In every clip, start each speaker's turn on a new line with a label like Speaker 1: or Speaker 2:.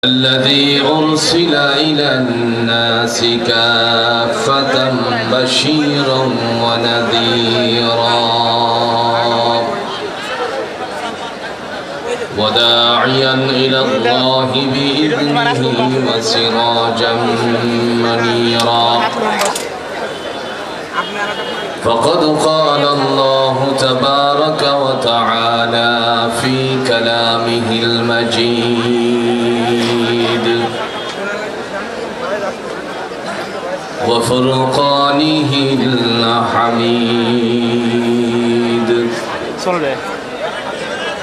Speaker 1: الذي أرسل إلى الناس كافة بشيرا ونذيرا وداعيا إلى الله بإذنه وسراجا منيرا فقد قال الله تبارك وتعالى في كلامه المجيد وفرقانه الحميد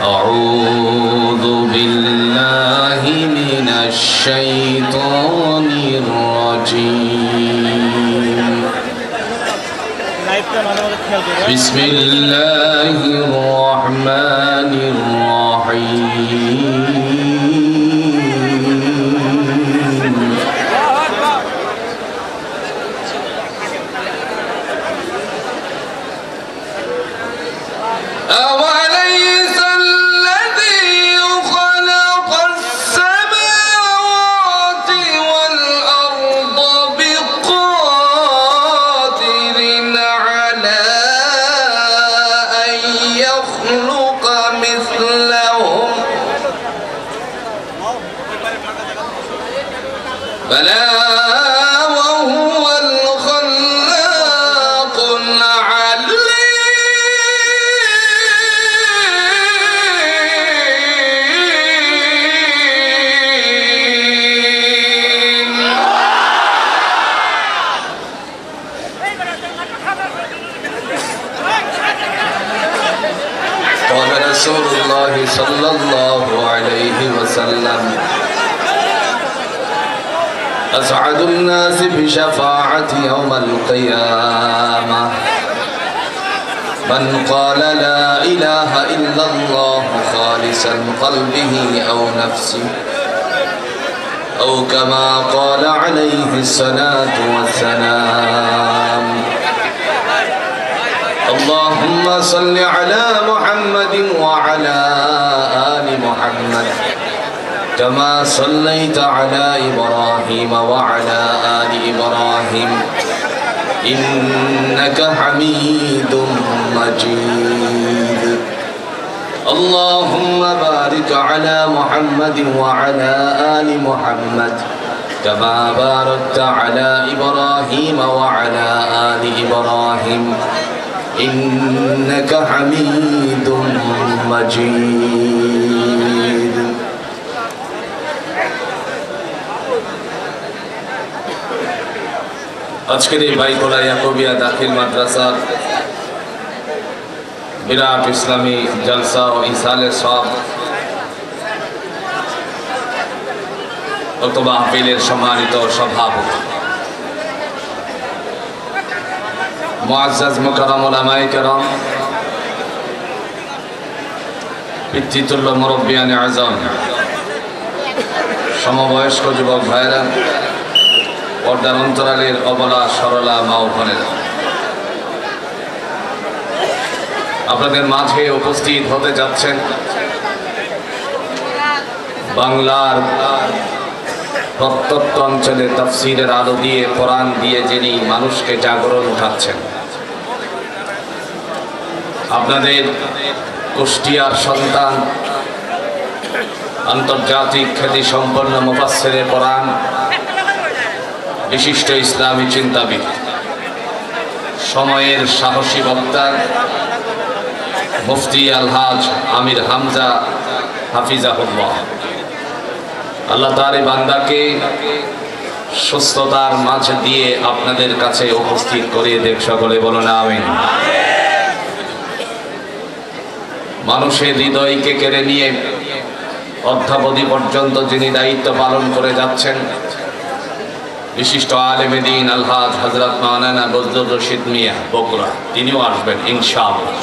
Speaker 1: أعوذ بالله من الشيطان الرجيم بسم الله الرحمن الرحيم أوليس الذي خلق السماوات والأرض بقادر على أن يخلق مثلهم بلى وهو الخلاق العليم قال رسول الله صلى الله عليه وسلم أسعد الناس بشفاعة يوم القيامة من قال لا إله إلا الله خالصا قلبه أو نفسه أو كما قال عليه الصلاة والسلام اللهم صل على محمد وعلى آل محمد كما صليت على إبراهيم وعلى آل إبراهيم إنك حميد مجيد اللهم بارك على محمد وعلى آل محمد كما باركت على إبراهيم وعلى آل إبراهيم إنك حميد مجيد আজকের এই বাইকোলা ইয়াকুবিয়া দাখিল মাদ্রাসার বিরাট ইসলামী জলসা ও ইসালে সব অথবা আপিলের সম্মানিত সভাপতি মুআজ্জাজ মুকাররম উলামায়ে কেরাম পিতৃতুল্য মুরব্বিয়ানে আযম সমবয়স্ক যুবক ভাইরা পর্দার অন্তরালের অবলা সরলা মা ও বোনেরা আপনাদের মাঝে উপস্থিত হতে যাচ্ছেন বাংলার প্রত্যন্ত অঞ্চলে তাফসীরের আলো দিয়ে কোরআন দিয়ে যিনি মানুষকে জাগরণ উঠাচ্ছেন আপনাদের কুষ্টিয়ার সন্তান আন্তর্জাতিক খ্যাতি সম্পন্ন মুফাসসিরে কোরআন বিশিষ্ট ইসলামী চিন্তাবিদ সময়ের সাহসী বক্তা মুফতি আলহাজ আমির হামজা হাফিজাহুল্লাহ আল্লাহ তার এই বান্দাকে সুস্থতার মাঝে দিয়ে আপনাদের কাছে উপস্থিত করিয়ে দেখ সকলে বলুন আমিন মানুষের হৃদয়কে কেড়ে নিয়ে অদ্যাবধি পর্যন্ত যিনি দায়িত্ব পালন করে যাচ্ছেন বিশিষ্ট আলেমে দ্বীন আলহাজ হযরত মাওলানা বজলুর রশিদ মিয়া বগুড়া তিনিও আসবেন ইনশাআল্লাহ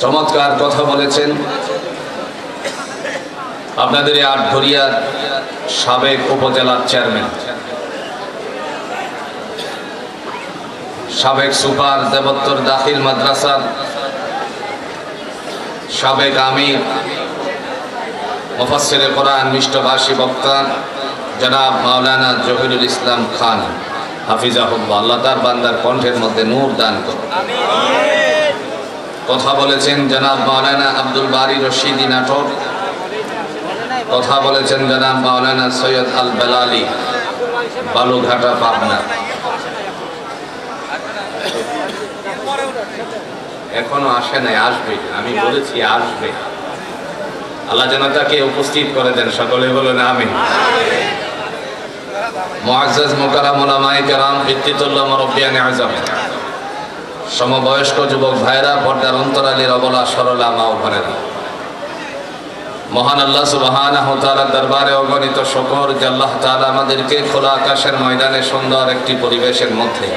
Speaker 1: চমৎকার কথা বলেছেন আপনাদের এই আটঘরিয়ার সাবেক উপজেলার চেয়ারম্যান সাবেক সুপার দেবত্তর দাখিল মাদ্রাসার সাবেক আমির মুফাসসিরে কোরআন মিষ্টভাষী বক্তা জনাব মাওলানা জহিরুল ইসলাম খান হাফিজাহুল্লাহ, আল্লাহ তার বান্দার কণ্ঠের মধ্যে নূর দান করুন। কথা বলেছেন জনাব মাওলানা আব্দুল বারী রশিদি নাটক, কথা বলেছেন জনাব মাওলানা সৈয়দ আল বেলালি বালুঘাটা পাবনা। এখনো আসে নাই, আসবে, আমি বলেছি আসবে। আল্লাহ যেন তাকে উপস্থিত করে দেন, সকলে বলেন আমিন। মুআজ্জাজ মুকাররম উলামায়ে কেরাম, পিতৃতুল্য মুরব্বিয়ানে আযম, সমবয়স্ক যুবক ভাইরা, পর্দার অন্তরালীর অবলা সরলা মা ও বোনেরা, মহান আল্লাহ সুবহানাহু ওয়া তাআলার দরবারে অগণিত শুকর যে আল্লাহ তাআলা আমাদেরকে খোলা আকাশের ময়দানে সুন্দর একটি পরিবেশের মধ্যে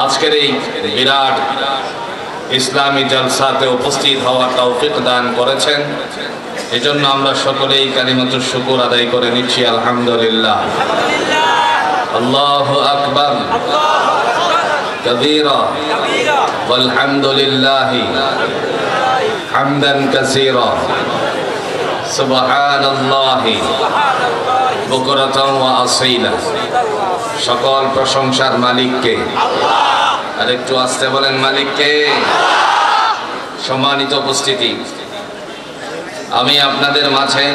Speaker 1: আজকের এই বিরাট ইসলামী জলসাতে উপস্থিত হওয়ার তৌফিক দান করেছেন। এজন্য আমরা সকলেই কালিমাতুশ শুকর আদায় করে নিচ্ছি আলহামদুলিল্লাহ। আল্লাহু আকবার কাবীরা ওয়ালহামদুলিল্লাহি হামদান কাসীরা সুবহানাল্লাহি বুকরাতান ওয়া আসীলা। সকল প্রশংসার মালিককে, আর একটু আস্তে বলেন মালিককে। সম্মানিত উপস্থিতি, আমি আপনাদের মাঝে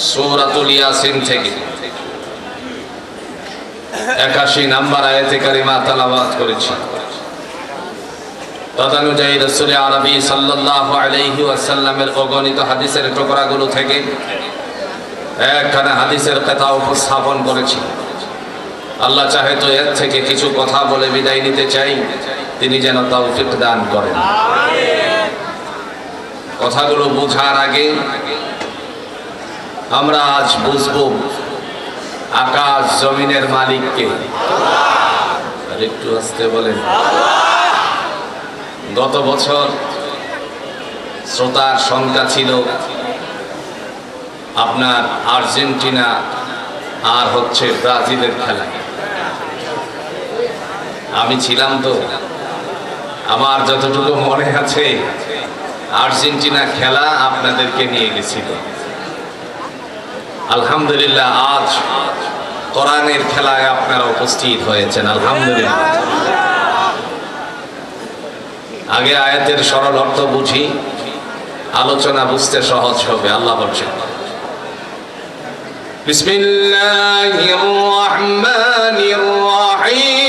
Speaker 1: সূরাতুল ইয়াসিন থেকে 81 নম্বর আয়াতে কারিমা তেলাওয়াত করেছি। তদানুযায়ী রাসূল আরবী সাল্লাল্লাহু আলাইহি ওয়াসাল্লামের অগণিত হাদিসের টুকরাগুলো থেকে একখানা হাদিসের কথা উপস্থাপন করেছি। আল্লাহ চাহে তো এর থেকে কিছু কথা বলে বিদায় নিতে চাই, তিনি যেন তৌফিক দান করেন। কথাগুলো বোঝার আগে আমরা আজ বুঝবো আকাশ জমিনের মালিককে। আর একটু আস্তে বলেন। গত বছর শ্রোতার সংখ্যা ছিল আপনার আর্জেন্টিনা আর হচ্ছে ব্রাজিলের খেলা। আমি ছিলাম তো, আমার যতটুকু মনে আছে আর্জেন্টিনা খেলা আপনাদেরকে নিয়ে গেছিল। আলহামদুলিল্লাহ আজ কোরআনের খেলায় আপনারা উপস্থিত হয়েছেন, আলহামদুলিল্লাহ। আগে আয়াতের সরল অর্থ বুঝি, আলোচনা বুঝতে সহজ হবে। আল্লাহ বলছেন বিসমিল্লাহির রহমানির রহিম।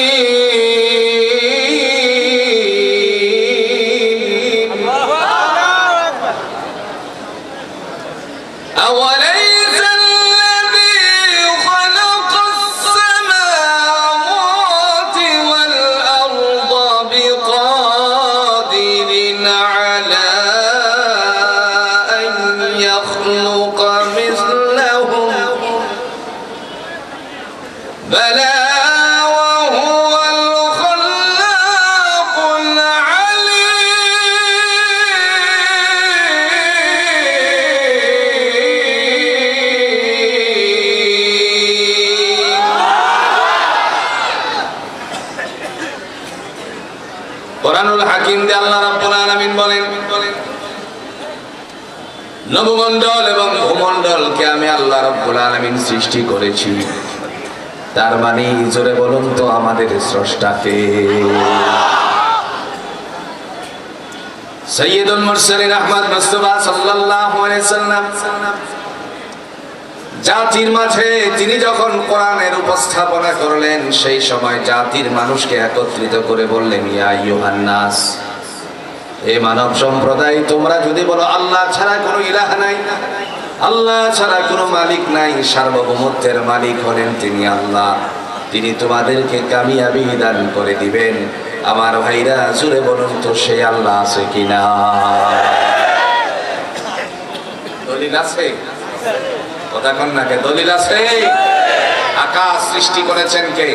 Speaker 1: কোরআনুল হাকিম দিয়ে আল্লাহ রাব্বুল আলামিন বলেন, নবমণ্ডল এবং ভূমণ্ডলকে আমি আল্লাহ রাব্বুল আলামিন সৃষ্টি করেছি। তার মানে জোরে বলুন তো আমাদের স্রষ্টাকে। সাইয়্যিদুল মুরসালিন আহমদ মুস্তাফা সাল্লাল্লাহু আলাইহি সাল্লাম জাতির মাঝে তিনি যখন কোরআনের উপস্থাপনা করলেন, সেই সময় জাতির মানুষকে একত্রিত করে বললেন, ইয়া আইয়ুহান নাস, হে মানব সম্প্রদায়, তোমরা যদি বলো আল্লাহ ছাড়া কোনো ইলাহ নাই, আল্লাহ ছাড়া কোনো মালিক নাই, সার্বভৌমত্বের মালিক হলেন তিনি আল্লাহ, তিনি তোমাদেরকে কামিয়াবি দান করে দিবেন। আমার ভাইরা জুড়ে বলুন তো সে আল্লাহ আছে কিনা? দলিল আছে? কথা কন না কে? দলিল আছে? আকাশ সৃষ্টি করেছেন কে?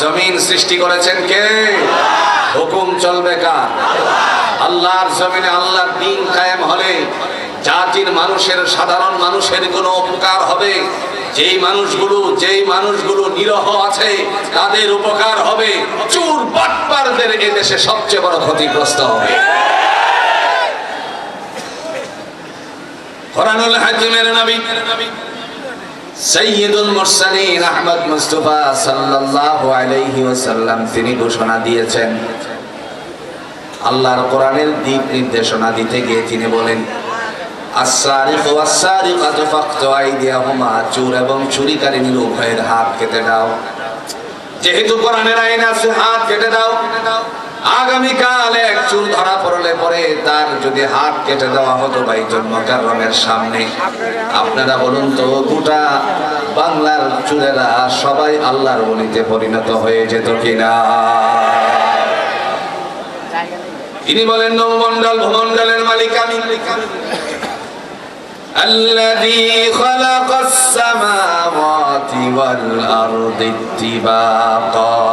Speaker 1: জমিন সৃষ্টি করেছেন কে? হুকুম চলবে কার? আল্লাহর জমিনে আল্লাহর দ্বীন কায়েম হলে জাতির মানুষের, সাধারণ মানুষের কোনো উপকার হবে। যেই মানুষগুলো নিরহ আছে তাদের উপকার হবে। চোর বাটপারদের এদেশে সবচেয়ে বড় ক্ষতিগ্রস্ত হবে। কোরআনুল হাকিমের নবী সাইয়্যিদুল মুরসালিন আহমদ মুস্তাফা সাল্লাল্লাহু আলাইহি ওয়াসাল্লাম তিনি ঘোষণা দিয়েছেন, আল্লাহর কোরআনের দিক নির্দেশনা দিতে গিয়ে তিনি বলেন, আস-সারিকু ওয়াস-সারিকাতু ফাকতু আইদিয়াহুমা, চোর এবং চুরিকারিনীর উভয়ের হাত কেটে দাও। যেহেতু কোরআনের আইন আছে, হাত কেটে দাও। আগামীকাল এক চোর ধরা পড়লে পরে তার যদি হাত কেটে দেওয়া হতো বাইতুল মুকাররমের সামনে, আপনারা বলুন তো গোটা বাংলার চোরেরা সবাই আল্লাহর ওলিতে পরিণত হয়ে যেত কিনা? তিনি বলেন, নবমণ্ডল ভূমণ্ডলের মালিক আমি। الذي خلق السماوات والأرض اتباقا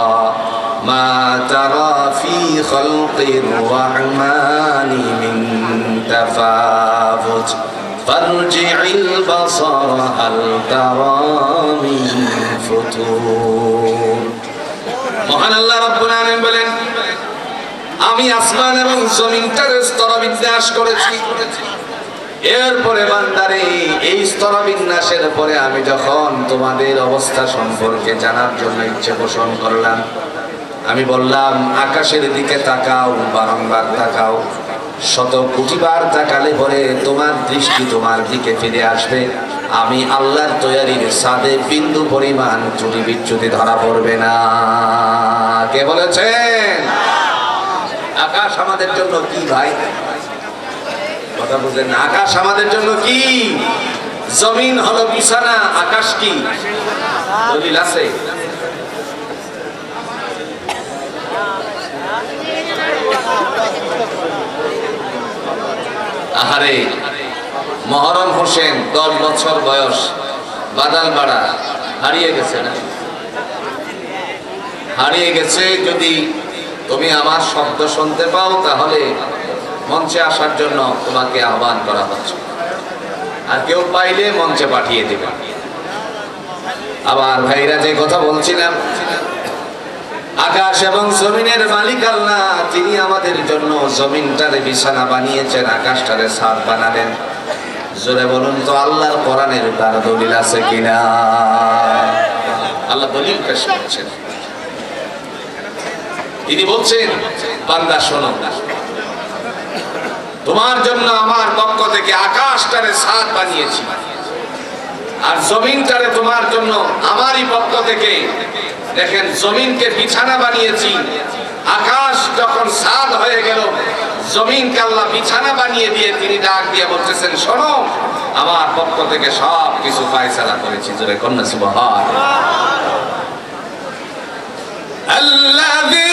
Speaker 1: ما ترى في خلق الرحمن من تفاوت فارجع البصر هل ترى من فطور। মহান আল্লাহ রাব্বুল আলামিন বলেন, আমি আসমান এবং জমিনটার স্তরবিন্যাস করেছি। এরপরে বান্দারে এই স্তরবিন্যাসের পরে আমি যখন তোমাদের অবস্থা সম্পর্কে জানার জন্য ইচ্ছে পোষণ করলাম, আমি বললাম আকাশের দিকে তাকাও, বারংবার তাকাও। শত কোটিবার তাকালে পরে তোমার দৃষ্টি তোমার দিকে ফিরে আসবে। আমি আল্লাহর তৈরির সাদে বিন্দু পরিমাণ চুরি বিচ্যুতি ধরা পড়বে না। কে বলেছেন? আকাশ আমাদের জন্য কি ভাই? কথা বুঝেন? আকাশ আমাদের জন্য কি? জমিন হলো বিছানা, আকাশ কি? দলিল আছে? আহারে, মহরম হোসেন 10 বছর বয়স, বাদালপাড়া, হারিয়ে গেছে না? হারিয়ে গেছে। যদি তুমি আমার শব্দ শুনতে পাও তাহলে মঞ্চে আসার জন্য তোমাকে আহ্বান করা হচ্ছে, আর কেউ পাইলে মঞ্চে পাঠিয়ে দেবে। আবার ভাইরা যে কথা বলছিলাম, আকাশ এবং জমিনের মালিক আল্লাহ, তিনি আমাদের জন্য জমিনটারে বিছানা বানিয়েছেন, আকাশটারে ছাদ বানালেন। জোরে বলুন তো আল্লাহর কোরআনের তার দলিল আছে কিনা? আল্লাহ দলিল পেশ করছেন। তিনি বলছেন, বান্দা শোনো, তোমার জন্য আমার পক্ষ থেকে আকাশটারে ছাদ বানিয়েছি, আর জমিনটারে তোমার জন্য আমারই পক্ষ থেকে দেখেন জমিনকে বিছানা বানিয়েছি। আকাশ যখন ছাদ হয়ে গেল, জমিনকে আল্লাহ বিছানা বানিয়ে দিয়ে তিনি ডাক দিয়ে বলতেছেন, শোনো, আমার পক্ষ থেকে সব কিছু ফায়সালা করেছি। জোরে কন্যা সুবহান আল্লাযী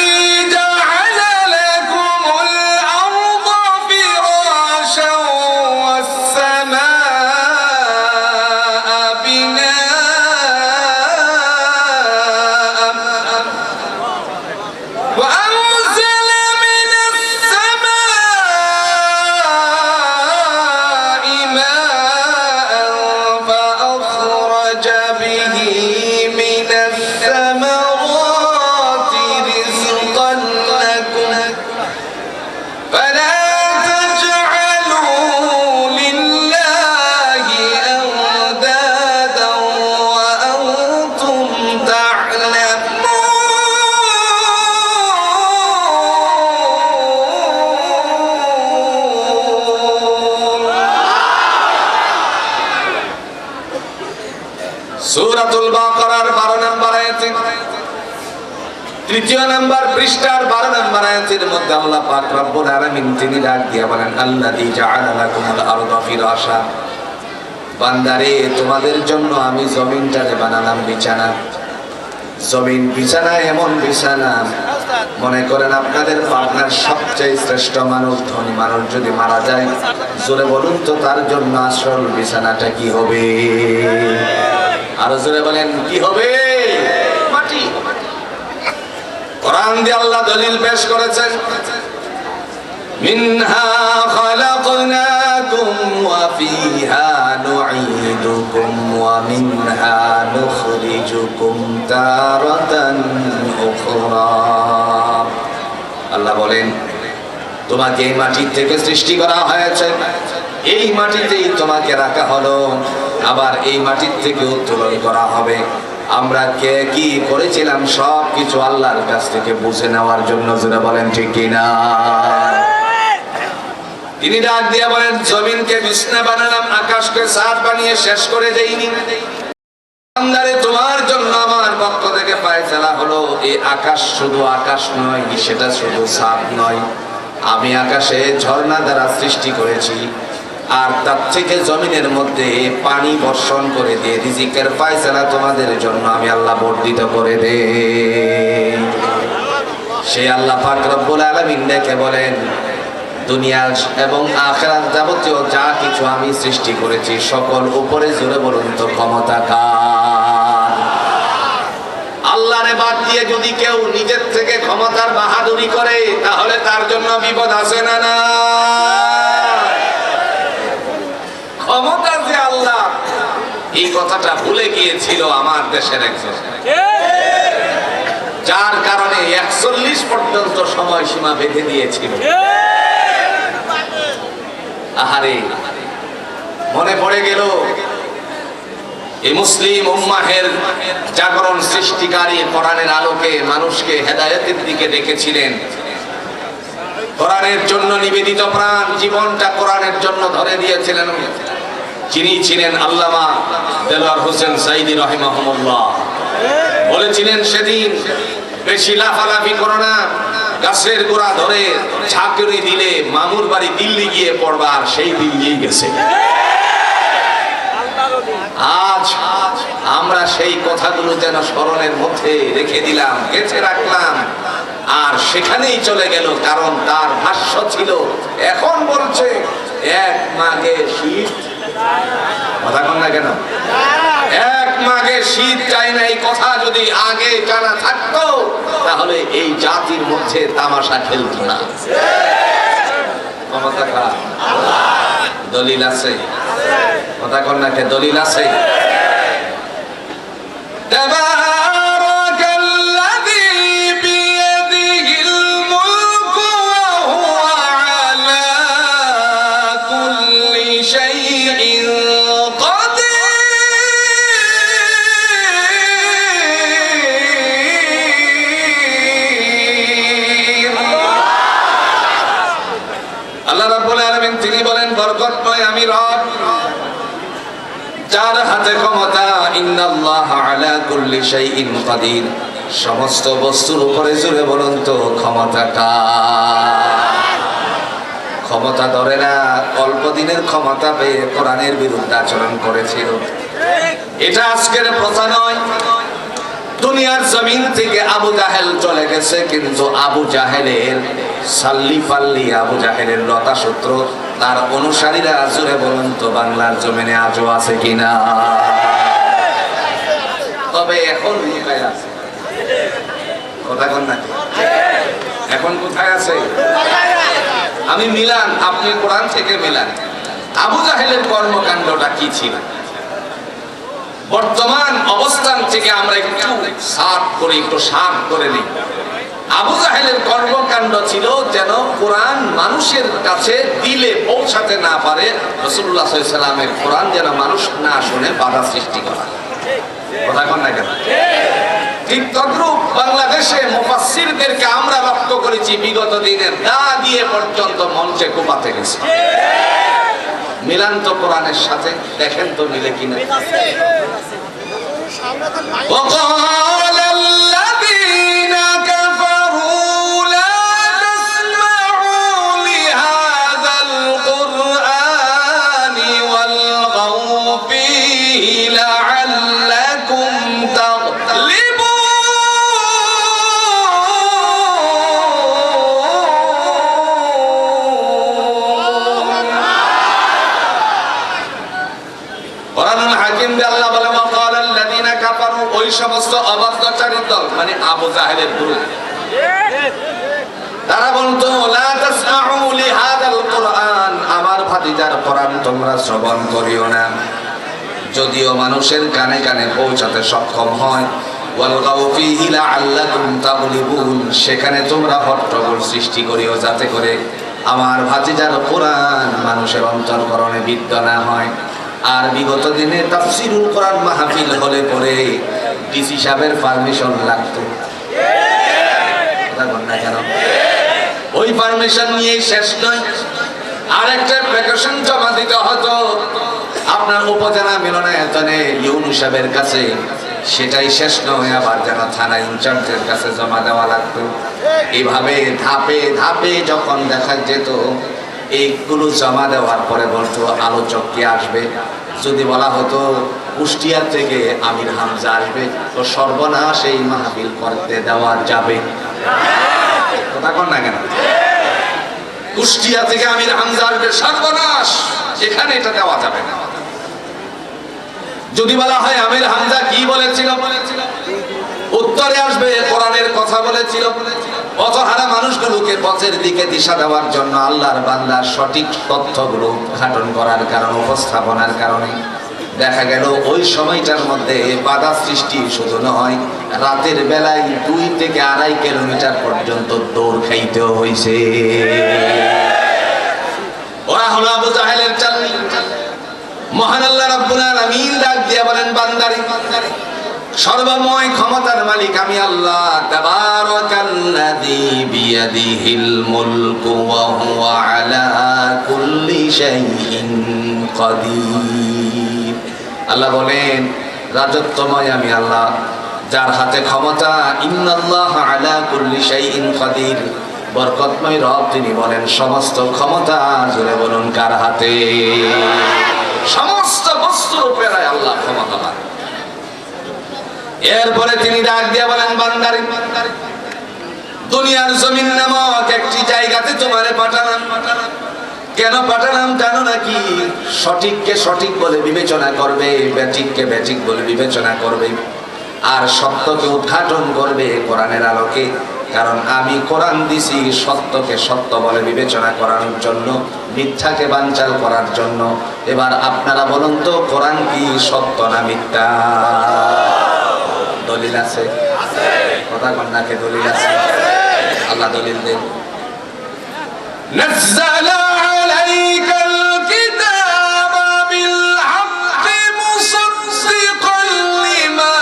Speaker 1: সূরাতুল বাকারার 12 নম্বর আয়াতে, 3 নম্বর পৃষ্ঠার 12 নম্বর আয়াতের মধ্যে আল্লাহ পাক রব্বুল আলামিন তিনি ডাক দিয়ে বলেন, আল্লাযী জাআলা লাকুমুল আরদা ফিরাশা, বান্দারে তোমাদের জন্য আমি জমিনটারে বানালাম বিছানা। জমিন বিছানা এমন বিছানা, মনে করেন আপনাদের পাবনার সবচেয়ে শ্রেষ্ঠ মানুষ, ধনী মানুষ যদি মারা যায়, জোরে বলুন তো তার জন্য আসল বিছানাটা কি হবে? আর জোরে বলেন কি হবে? মাটি। কোরআন দিয়ে আল্লাহ দলিল পেশ করেছেন, মিনহা খালাকনাকুম ওয়া ফিহা নুঈদুকুম ওয়া মিনহা নুখরিজুকুম তারাতান উখরা। আল্লাহ বলেন, তোমাকে এই মাটি থেকে সৃষ্টি করা হয়েছে, এই মাটিতেই তোমাকে রাখা হলো, আবার এই মাটির থেকে উত্তোলন করা হবে। আমরা কে কি করেছিলাম সব কিছু আল্লাহর কাছ থেকে বুঝে নেওয়ার জন্য, যারা বলেন ঠিক কিনা। তিনি ডাক দিয়ে বলেন, জমিনকে বিছনা বানালাম, আকাশকে ছাদ বানিয়ে শেষ করে দেইনি। বান্দারে, তোমার জন্য আমার পক্ষ থেকে ফয়সালা হলো, এই আকাশ শুধু আকাশ নয়, সেটা শুধু ছাদ নয়, আমি আকাশে ঝর্ণা দ্বারা সৃষ্টি করেছি, আর তার থেকে জমিনের মধ্যে পানি বর্ষণ করে দিয়ে রিজিকের ফয়সালা তোমাদের জন্য আমি আল্লাহ বর্ধিত করে দেই। সেই আল্লাহ পাক রব্বুল আলামিন ডেকে বলেন, দুনিয়া এবং আখিরাত যাবতীয় যা কিছু আমি সৃষ্টি করেছি সকল উপরে জোরে বলুন তো ক্ষমতা কার? আল্লাহরে বাদ দিয়ে যদি কেউ নিজের থেকে ক্ষমতার বাহাদুরি করে, তাহলে তার জন্য বিপদ আছে না? না, ক্ষমতা যে আল্লাহ, এই কথাটা ভুলে গিয়েছিল আমার দেশের একজন, যার কারণে 41 পর্যন্ত সময়সীমা বেঁধে দিয়েছিল। আহারে, মনে পড়ে গেল এই মুসলিম উম্মাহের জাগরণ সৃষ্টিকারী কোরআনের আলোকে মানুষকে হেদায়েতের দিকে ডেকেছিলেন। কোরআনের জন্য নিবেদিত প্রাণ, জীবনটা কোরআনের জন্য ধরে দিয়েছিলেন যিনি ছিলেন আল্লামা দেলোয়ার হোসেন সাঈদী রাহিমাহুল্লাহ। বলেছিলেন, সেদিন বেশি লাফালাফি করো না, গাছের গোড়া ধরে ঝাঁকুনি দিলে মামুর বাড়ি দিল্লি গিয়ে পড়বা, আর সেই দিল্লি গেছে। আজ আমরা সেই কথাগুলো যেন স্মরণের মধ্যে রেখে দিলাম, গেঁথে রাখলাম, আর সেখানেই চলে গেল, কারণ তার ভাষ্য ছিল। এখন বলছে এক মাঘে শীত, কথা কন না কেন? এক মাঘে শীত চাই না, এই কথা যদি আগে জানা থাকতো তাহলে এই জাতির মধ্যে তামাশা খেলতো না। ক্ষমতা কার? দলিল আছে? কথা কন না কে? দলিল আছে? আমি রব, যার হাতে ক্ষমতা। ইন্নাল্লাহা আলা কুল্লি শাইইন কাদির। সমস্ত বস্তুর উপরে জুড়ে বলুন তো ক্ষমতা কার? ক্ষমতা ধরে না, অল্প দিনের ক্ষমতা পেয়ে কোরআনের বিরুদ্ধে আচরণ করেছিল। এটা আজকের প্রথা নয়। দুনিয়ার জমিন থেকে আবু জাহেল চলে গেছে, কিন্তু আবু জাহেলের সাল্লি পাল্লি, আবু জাহেলের লতা সূত্র, তার অনুসারীরা জুড়ে বলুন তো বাংলার জমিনে আজও আছে কিনা? তবে এখন কোথায় আছে? কথা কন না? এখন কোথায় আছে? আমি মিলান, আপনি কোরআন থেকে মিলান, আবু জাহেলের কর্মকাণ্ডটা কি ছিল, বর্তমান অবস্থান থেকে আমরা একটু সাফ করে, একটু সাফ করে নিই। আবু জাহেলের কর্মকাণ্ড ছিল যেন কোরআন মানুষের কাছে দিলে পৌঁছাতে না পারে, রাসূলুল্লাহ সাল্লাল্লাহু আলাইহি ওয়াসাল্লামের কোরআন যেন মানুষ না শুনে বাধা সৃষ্টি করা। কথা কন না কেন? ঠিক তদ্রূপ বাংলাদেশে মুফাসসিরদেরকে আমরা লক্ষ্য করেছি বিগত দিনের দা দিয়ে পর্যন্ত মঞ্চে কোপাতে গেছে। মিলান তো কোরআনের সাথে, দেখেন তো মিলে কিনা। وقال الذين كفروا لا تسمعوا لهذا القرآن والغوا فيه لعلكم تغلبون. কোরআনুল হাকিম দিয়ে আল্লাহ বলে, وقال الذين كفروا, ওই সমস্ত অবাধ্যচারী দল, মানে আবু জাহেলের গ্রুপ, তারা বলতো লা তাসমাউ লিহাদাল কুরআন, আমার ভাতিজার কোরআন তোমরা শ্রবণ করিও না। যদিও মানুষের কানে কানে পৌঁছাতে সক্ষম হয়, ওয়ালগাউ ফীহি লাআল্লাকুম তাগলিবুন, সেখানে তোমরা হট্টগোল সৃষ্টি করিও যাতে করে আমার ভাতিজার কোরআন মানুষের অন্তর্করণে বিদ্য না হয়। আর বিগত দিনে তাফসিরুল কোরআন মাহফিল হলে পরে ডিসি সাহেবের পারমিশন লাগতো, না কেন? ওই পারমিশন নিয়েই শেষ নয়, আর একটা প্রেকাশন জমা দিতে হতো আপনার উপজেলা মিলনায়তনে ইউনূস সাহেবের কাছে, সেটাই শেষ নয়, আবার যেন থানা ইনচার্জের কাছে জমা দেওয়া লাগতো। এইভাবে ধাপে ধাপে যখন দেখা যেত, এইগুলো জমা দেওয়ার পরে বলতো আলোচক কে আসবে। যদি বলা হতো কুষ্টিয়া থেকে আমির হামজা আসবে, তো সর্বনাশ এই মাহফিল করতে দেওয়া যাবে কথা কন না কেন? কুষ্টিয়া থেকে আমির হামজা আসবে, সর্বনাশ, এখানে এটা দেওয়া যাবে না। যদি বলা হয় আমির হামজা কি বলেছিল, উত্তরে আসবে কোরআনের কথা বলেছিল। পথহারা মানুষগুলোকে পথের দিকে দিশা দেওয়ার জন্য আল্লাহর বান্দার সঠিক তথ্যগুলো উদ্ঘাটন করার কারণে, উপস্থাপনার কারণে দেখা গেল ওই সময়টার মধ্যে বাধা সৃষ্টি শুধু নয়, রাতের বেলায় 2 থেকে 2.5 কিলোমিটার পর্যন্ত দৌড় খাইতেও হয়েছে। ওরা হলো আবু জাহেলের চালনি। মহান আল্লাহ রাব্বুল আলামিন ডাক দিয়ে বলেন, বান্দারে, সর্বময় ক্ষমতার মালিক আমি আল্লাহ, তাবারাকাল্লাযী বিয়াদিহিল মুলকু ওয়া হুয়া আলা কুল্লি শাইইন কাদির। আল্লাহ বলেন, রাজত্বময় আমি আল্লাহ, যার হাতে ক্ষমতা। ইন্নাল্লাহা আলা কুল্লি শাইইন কাদির, বরকতময় রব তিনি বলেন সমস্ত ক্ষমতা, জোরে বলুন কার হাতে? সমস্ত বস্তুর উপরে আল্লাহ ক্ষমতাবান। এরপরে তিনি ডাক দিয়ে বলেন, বান্দারে, দুনিয়ার জমিন নামক একটি জায়গাতে তোমারে পাঠালাম। কেন পাঠালাম জানো নাকি? সঠিককে সঠিক বলে বিবেচনা করবে, ব্যাঠিককে ব্যাঠিক বলে বিবেচনা করবে, আর সত্যকে উদ্ঘাটন করবে কোরআনের আলোকে। কারণ আমি কোরআন দিছি সত্যকে সত্য বলে বিবেচনা করার জন্য, মিথ্যাকে বানচাল করার জন্য। এবার আপনারা বলুন তো, কোরআন কি সত্য না মিথ্যা? দলিল আছে? কথা কন্যাকে দলিল আছে? আল্লাহ দলিল দেন। নাযালা আলাইকাল কিতাবা বিল হাক্কি মুসাদ্দিকাল লিমা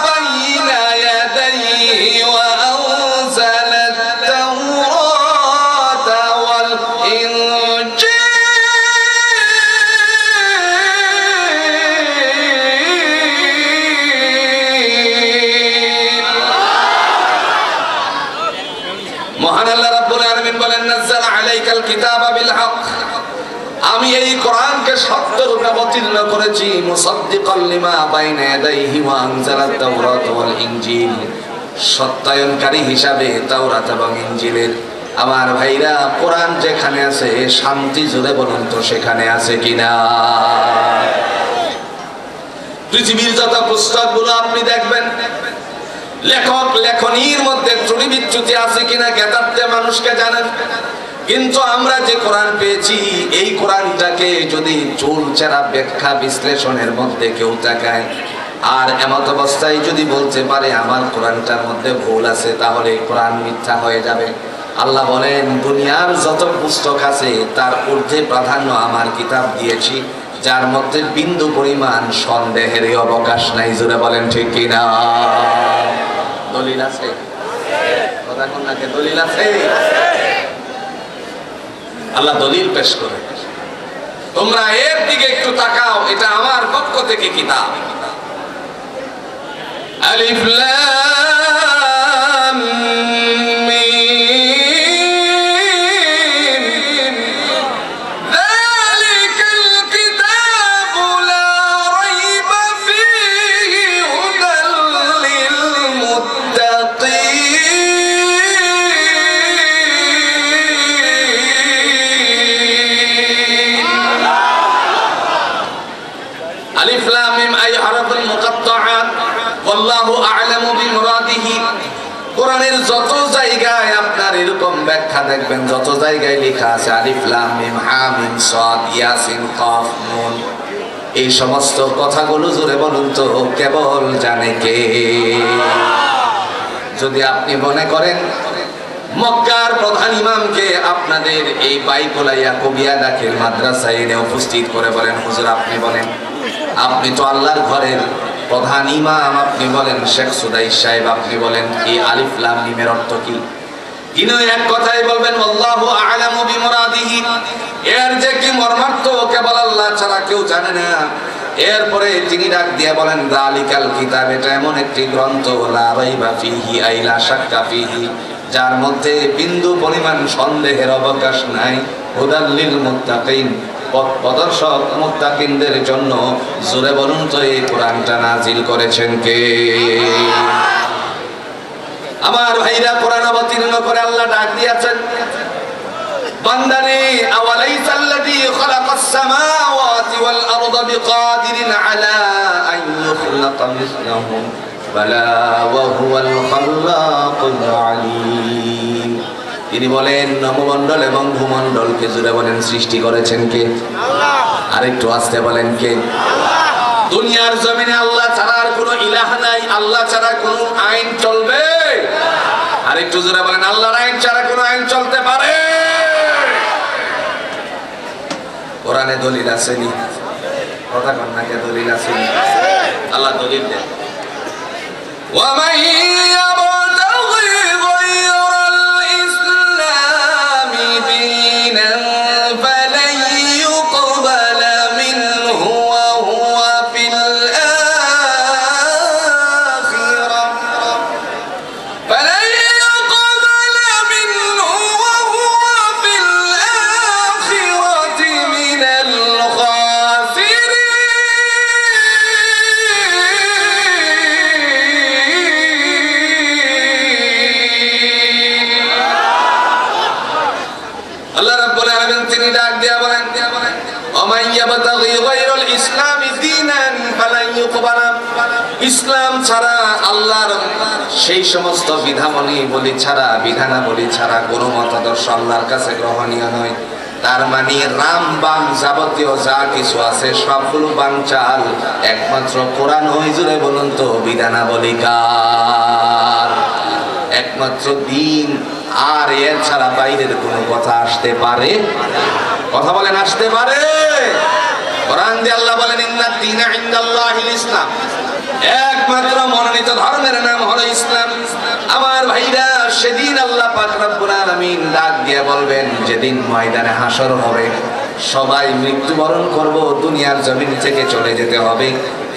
Speaker 1: বাইনা ইয়াদাইহি ওয়া আনজালাত তাওরাতা ওয়াল ইনজিল। মহান আল্লাহ রাব্বুল আলামিন বলেন, নাযালা আলাইকাল কিতাবা বিল হক, আমি এই কোরআনকে সত্যরূপে অবতীর্ণ করেছি, মুসাদ্দিকাল লিমা বাইনা ইয়াদাইহি ওয়া আনজালাত তাওরাত ওয়াল ইনজিল, সত্যায়নকারী হিসাবে তাওরাত এবং ইনজিলের। আমার ভাইরা, কোরআন যেখানে আছে শান্তি, জোরে বলুন তো সেখানে আছে কিনা? পৃথিবীর যত পুস্তকগুলো আপনি দেখবেন, লেখক লেখনীর মধ্যে ত্রুটি বিচ্যুতি আছে কিনা জ্ঞাতার্থে মানুষকে জানেন। কিন্তু আমরা যে কোরআন পেয়েছি, এই কোরআনটাকে যদি চুলচেরা ব্যাখ্যা বিশ্লেষণের মধ্যে কেউ তাকায়, আর এমত অবস্থায় যদি বলতে পারে আমার কোরআনটার মধ্যে ভুল আছে, তাহলে কোরআন মিথ্যা হয়ে যাবে। আল্লাহ বলেন, দুনিয়ার যত পুস্তক আছে তার ঊর্ধ্বে প্রাধান্য আমার কিতাব দিয়েছি, যার মধ্যে বিন্দু পরিমাণ সন্দেহের অবকাশ নাই। জোরে বলেন ঠিক কিনা? দলিল আছে? কথা কন্যাকে দলিল আছে? আল্লাহ দলিল পেশ করে, তোমরা এর দিকে একটু তাকাও, এটা আমার পক্ষ থেকে কিতাব। আলিফ লাম মিম, যালিকাল কিতাবু লা রাইবা ফীহি হুদাল লিল মুত্তাকিন। আলিফ লাম মিম আই হারফুল মুকাত্তাআত, আল্লাহু আ'লামু বিমুরাদিহি। কোরআনের যত জায়গায় আপনার এরকম ব্যাখ্যা দেখবেন, যত জায়গায় লেখা আছে আলিফ লাম মিম হা মিম সাদ ইয়াসিন কাফ নুন, এই সমস্ত কথাগুলো জোরে বলুন তো কেবল জানে কে? যদি আপনি মনে করেন মক্কার প্রধান ইমামকে আপনাদের এই বাইকুলাইয়া কবিয়া দাখিল মাদ্রাসায় এনে উপস্থিত করে বলেন, হুজুর আপনি বলেন, আপনি তো আল্লাহর ঘরের প্রধান ইমাম, আপনি বলেন শেখ সুদাইস সাহেব, আপনি বলেন এই আলিফ লাম মিমের অর্থ কি? তিনি এক কথাই বলবেন, আল্লাহু আ'লামু বিমুরাদিহি, এর যে কি মর্মার্থ কেবল আল্লাহ ছাড়া কেউ জানে না। এরপরে তিনি ডাক দিয়ে বলেন, যালিকাল কিতাব, এটা এমন একটি গ্রন্থ, লা রাইবা ফিহি আই লা শাক্কা ফিহি, যার মধ্যে বিন্দু পরিমাণ সন্দেহের অবকাশ নাই, হুদাল লিল মুত্তাকিন, পথ প্রদর্শক মুত্তাকিনদের জন্য। জোরে বলুন তো এই কোরআনটা নাজিল করেছেন কে? আমার ভাইরা, কোরআন অবতীর্ণ করে আল্লাহ ডাক দিয়েছেন, বান্দারে আওয়ালাইসাল্লাযী খালাকাস সামাওয়াতি ওয়াল আরদা বিকাদিরিন আলা আন ইখলাকা মিসলাহুম বালা ওয়া হুয়াল খাল্লাকুল আলীম। তিনি বলেন নবমণ্ডল এবং ভূমণ্ডলকে জুড়ে বলেন সৃষ্টি করেছেন কে? আল্লাহ। আরেকটু আস্তে বলেন কে? আল্লাহ। দুনিয়ার জমিনে আল্লাহ ছাড়া আর কোনো ইলাহ নাই, আল্লাহ ছাড়া কোনো আইন চলবে? আরেকটু জোরে বলেন, আল্লাহর আইন ছাড়া কোনো আইন চলতে পারে? কোরআনে দলিল আসেনি? কথা কন না, কে দলিল আসেনি? আল্লাহ দলিল দেন, ওয়া মান ইয়াবতাগি গায়রাল ইসলামি দীনান ফালান ইউকবালা মিনহু ওয়া হুয়া ফিল আখিরাহ ফালান ইউকবালা মিনহু ওয়া হুয়া ফিল আখিরাতি মিনাল খাসিরিন। আল্লাহ রাব্বুল আলামিন তিনি ডাক দিয়া বলেন, ওয়া ইয়াবতাগি গায়রাল ইসলামি দীনান ফালান ইউকবালা, ইসলাম ছাড়া আল্লাহর সেই সমস্ত বিধানাবলী বিধানাবলী ছাড়া কোনো মতাদর্শ আল্লাহর কাছে গ্রহণীয় নয়। তার মানে রাম বাম যাবতীয় যা কিছু আছে সবগুলো বানচাল, একমাত্র কোরআন। ওই জুড়ে বলুন তো বিধানাবলী কার? একমাত্র দিন, আর এর ছাড়া বাইরের কোনো কথা আসতে পারে? কথা বলেন, আসতে পারে? কোরআন দিয়ে আল্লাহ বলেন, ইন্নাদ দীনা ইনদাল্লাহিল ইসলাম, একমাত্র মনোনীত ধর্মের নাম হলো ইসলাম। আমার ভাইরা, সেদিন আল্লাহ পাক রব্বুল আলামিন ডাক দিয়ে বলবেন, যেদিন ময়দানে হাসর হবে, সবাই মৃত্যুবরণ করব, দুনিয়ার জমিন থেকে চলে যেতে হবে।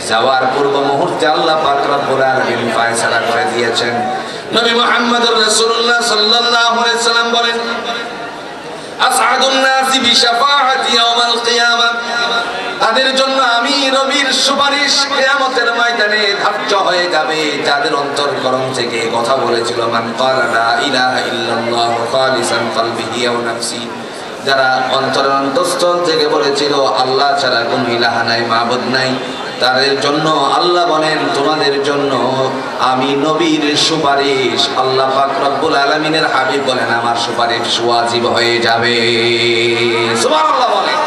Speaker 1: যাওয়ার পূর্ব মুহূর্তে আল্লাহ পাক রব্বুল আলামিন ফয়সালা করে দিয়েছেন। নবী মুহাম্মদুর রাসূলুল্লাহ সাল্লাল্লাহু আলাইহি সাল্লাম বলেন, আসআদুন নাসি বিশাফাআতি ইয়াউমাল কিয়ামাহ, তাদের জন্য আমি নবীর সুপারিশ কিয়ামতের ময়দানে ধার্য হয়ে যাবে, যাদের অন্তরকরণ থেকে কথা বলেছিল, মান ক্বালা লা ইলাহা ইল্লাল্লাহ খালিসান কলবিহি ওয়া নাফসি, যারা অন্তরের অন্তঃস্থল থেকে বলেছিল আল্লাহ ছাড়া কোনো ইলাহা নাই, মাবুদ নাই, তাদের জন্য আল্লাহ বলেন, তোমাদের জন্য আমি নবীর সুপারিশ, আল্লাহ পাক রব্বুল আলামিনের হাবিব বলেন, আমার সুপারিশ ওয়াজিব হয়ে যাবে। সুবহানাল্লাহ বলেন।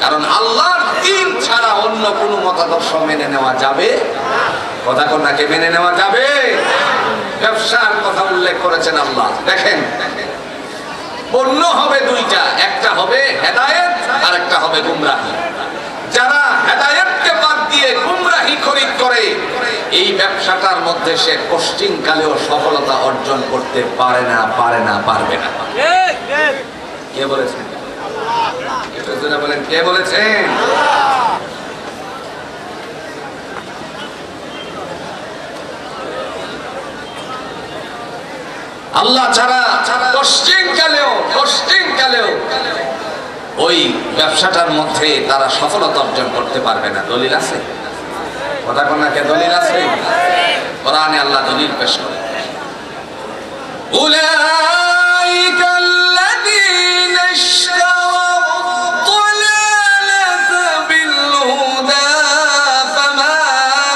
Speaker 1: কারণ আল্লাহর দ্বীন ছাড়া অন্য কোনো মতাদর্শ মেনে নেওয়া যাবে? কথা কোনটাকে মেনে নেওয়া যাবে? ব্যবসার কথা উল্লেখ করেছেন আল্লাহ, দেখেন পণ্য হবে দুইটা, একটা হবে হেদায়েত আর একটা হবে গুমরাহি। যারা হেদায়েতকে বাদ দিয়ে গুমরাহি খরিদ করে, এই ব্যবসাটার মধ্যে সে পশ্চিমকালেও সফলতা অর্জন করতে পারে না, পারবে না। কে বলেছেন? বলেন, কে বলেছেন? আল্লাহ ছাড়া পশ্চিমকালেও ওই ব্যবসাটার মধ্যে তারা সফলতা অর্জন করতে পারবে না। দলিল আছে? কথা কোনটাকে দলিল আছে? কোরআনে আল্লাহ দলিল পেশ করে, উলাইকা আল্লাযীনা ইশতারাউ যালালাতা বিল হুদা ফামা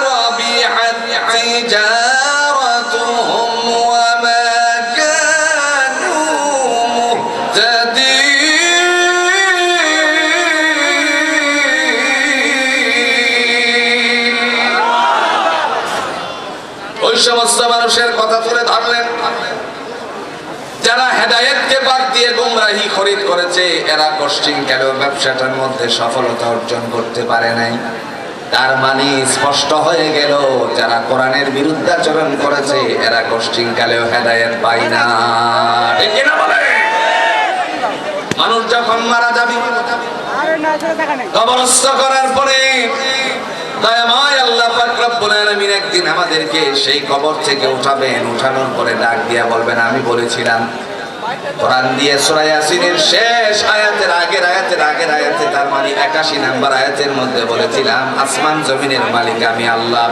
Speaker 1: রাবিহাত তিজারাতুহুম ওয়া মা কানু মুহতাদিন। ওই সমস্ত মানুষের কথা তুলে ধরলেন যারা হেদায়েতকে বাদ দিয়ে গোমরাহি খরিদ করেছে, এরা কোশ্চিন কেন ব্যবসাটার মধ্যে সফলতা অর্জন করতে পারে নাই। তার মানে স্পষ্ট হয়ে গেল, যারা কোরআনের বিরুদ্ধাচরণ করেছে এরা কোশ্চিন কালেও হেদায়েত পায় না। ঠিক কিনা বলে? মানুষ যখন মারা যাবে, কবরস্থ করার পরে দয়াময় আল্লাহ পাক রব্বুল আলামিন একদিন আমাদেরকে সেই কবর থেকে উঠাবেন। উঠানোর পরে ডাক দিয়া বলবেন, আমি বলেছিলাম কোরআন দিয়ে সূরা ইয়াসিনের শেষ আয়াতের আগের আয়াতে, তার মানে 81 নম্বর আয়াতের মধ্যে বলেছিলাম আসমান জমিনের মালিক আমি আল্লাহ।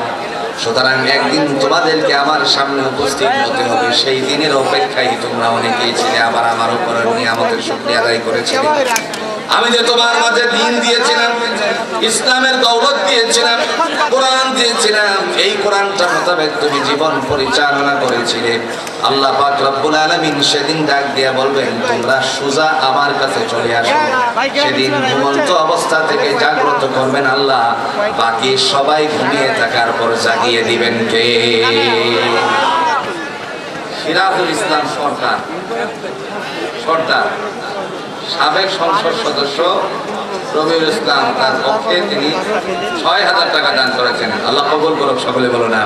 Speaker 1: সুতরাং একদিন তোমাদেরকে আমার সামনে উপস্থিত হতে হবে। সেই দিনের অপেক্ষায় তোমরা অনেকেই ছিলে, আবার আমার উপরে নিয়ামতের শুকরিয়া আদায় করেছিলে। আমি যে তোমার মাঝে দ্বীন দিয়েছিলাম, ইসলামের দৌলত দিয়েছিলাম, কোরআন দিয়েছিলাম, এই কোরআনটা মোতাবেক তুমি জীবন পরিচালনা করেছিলে। আল্লাহ পাক রব্বুল আলামিন সেদিন ডাক দিয়ে বলবেন, তোমরা সোজা আমার কাছে চলে আসো। সেদিন ঘুমন্ত অবস্থা থেকে জাগ্রত করবেন আল্লাহ, বাকি সবাই ঘুমিয়ে থাকার পর জাগিয়ে দিবেন কে? সিরাজুল ইসলাম সরকার সাবেক সংসদ সদস্য রবিউল ইসলাম, তার পক্ষে তিনি ৬,০০০ টাকা দান করেছেন। আল্লাহ কবুল করুক, সকলে বলো না।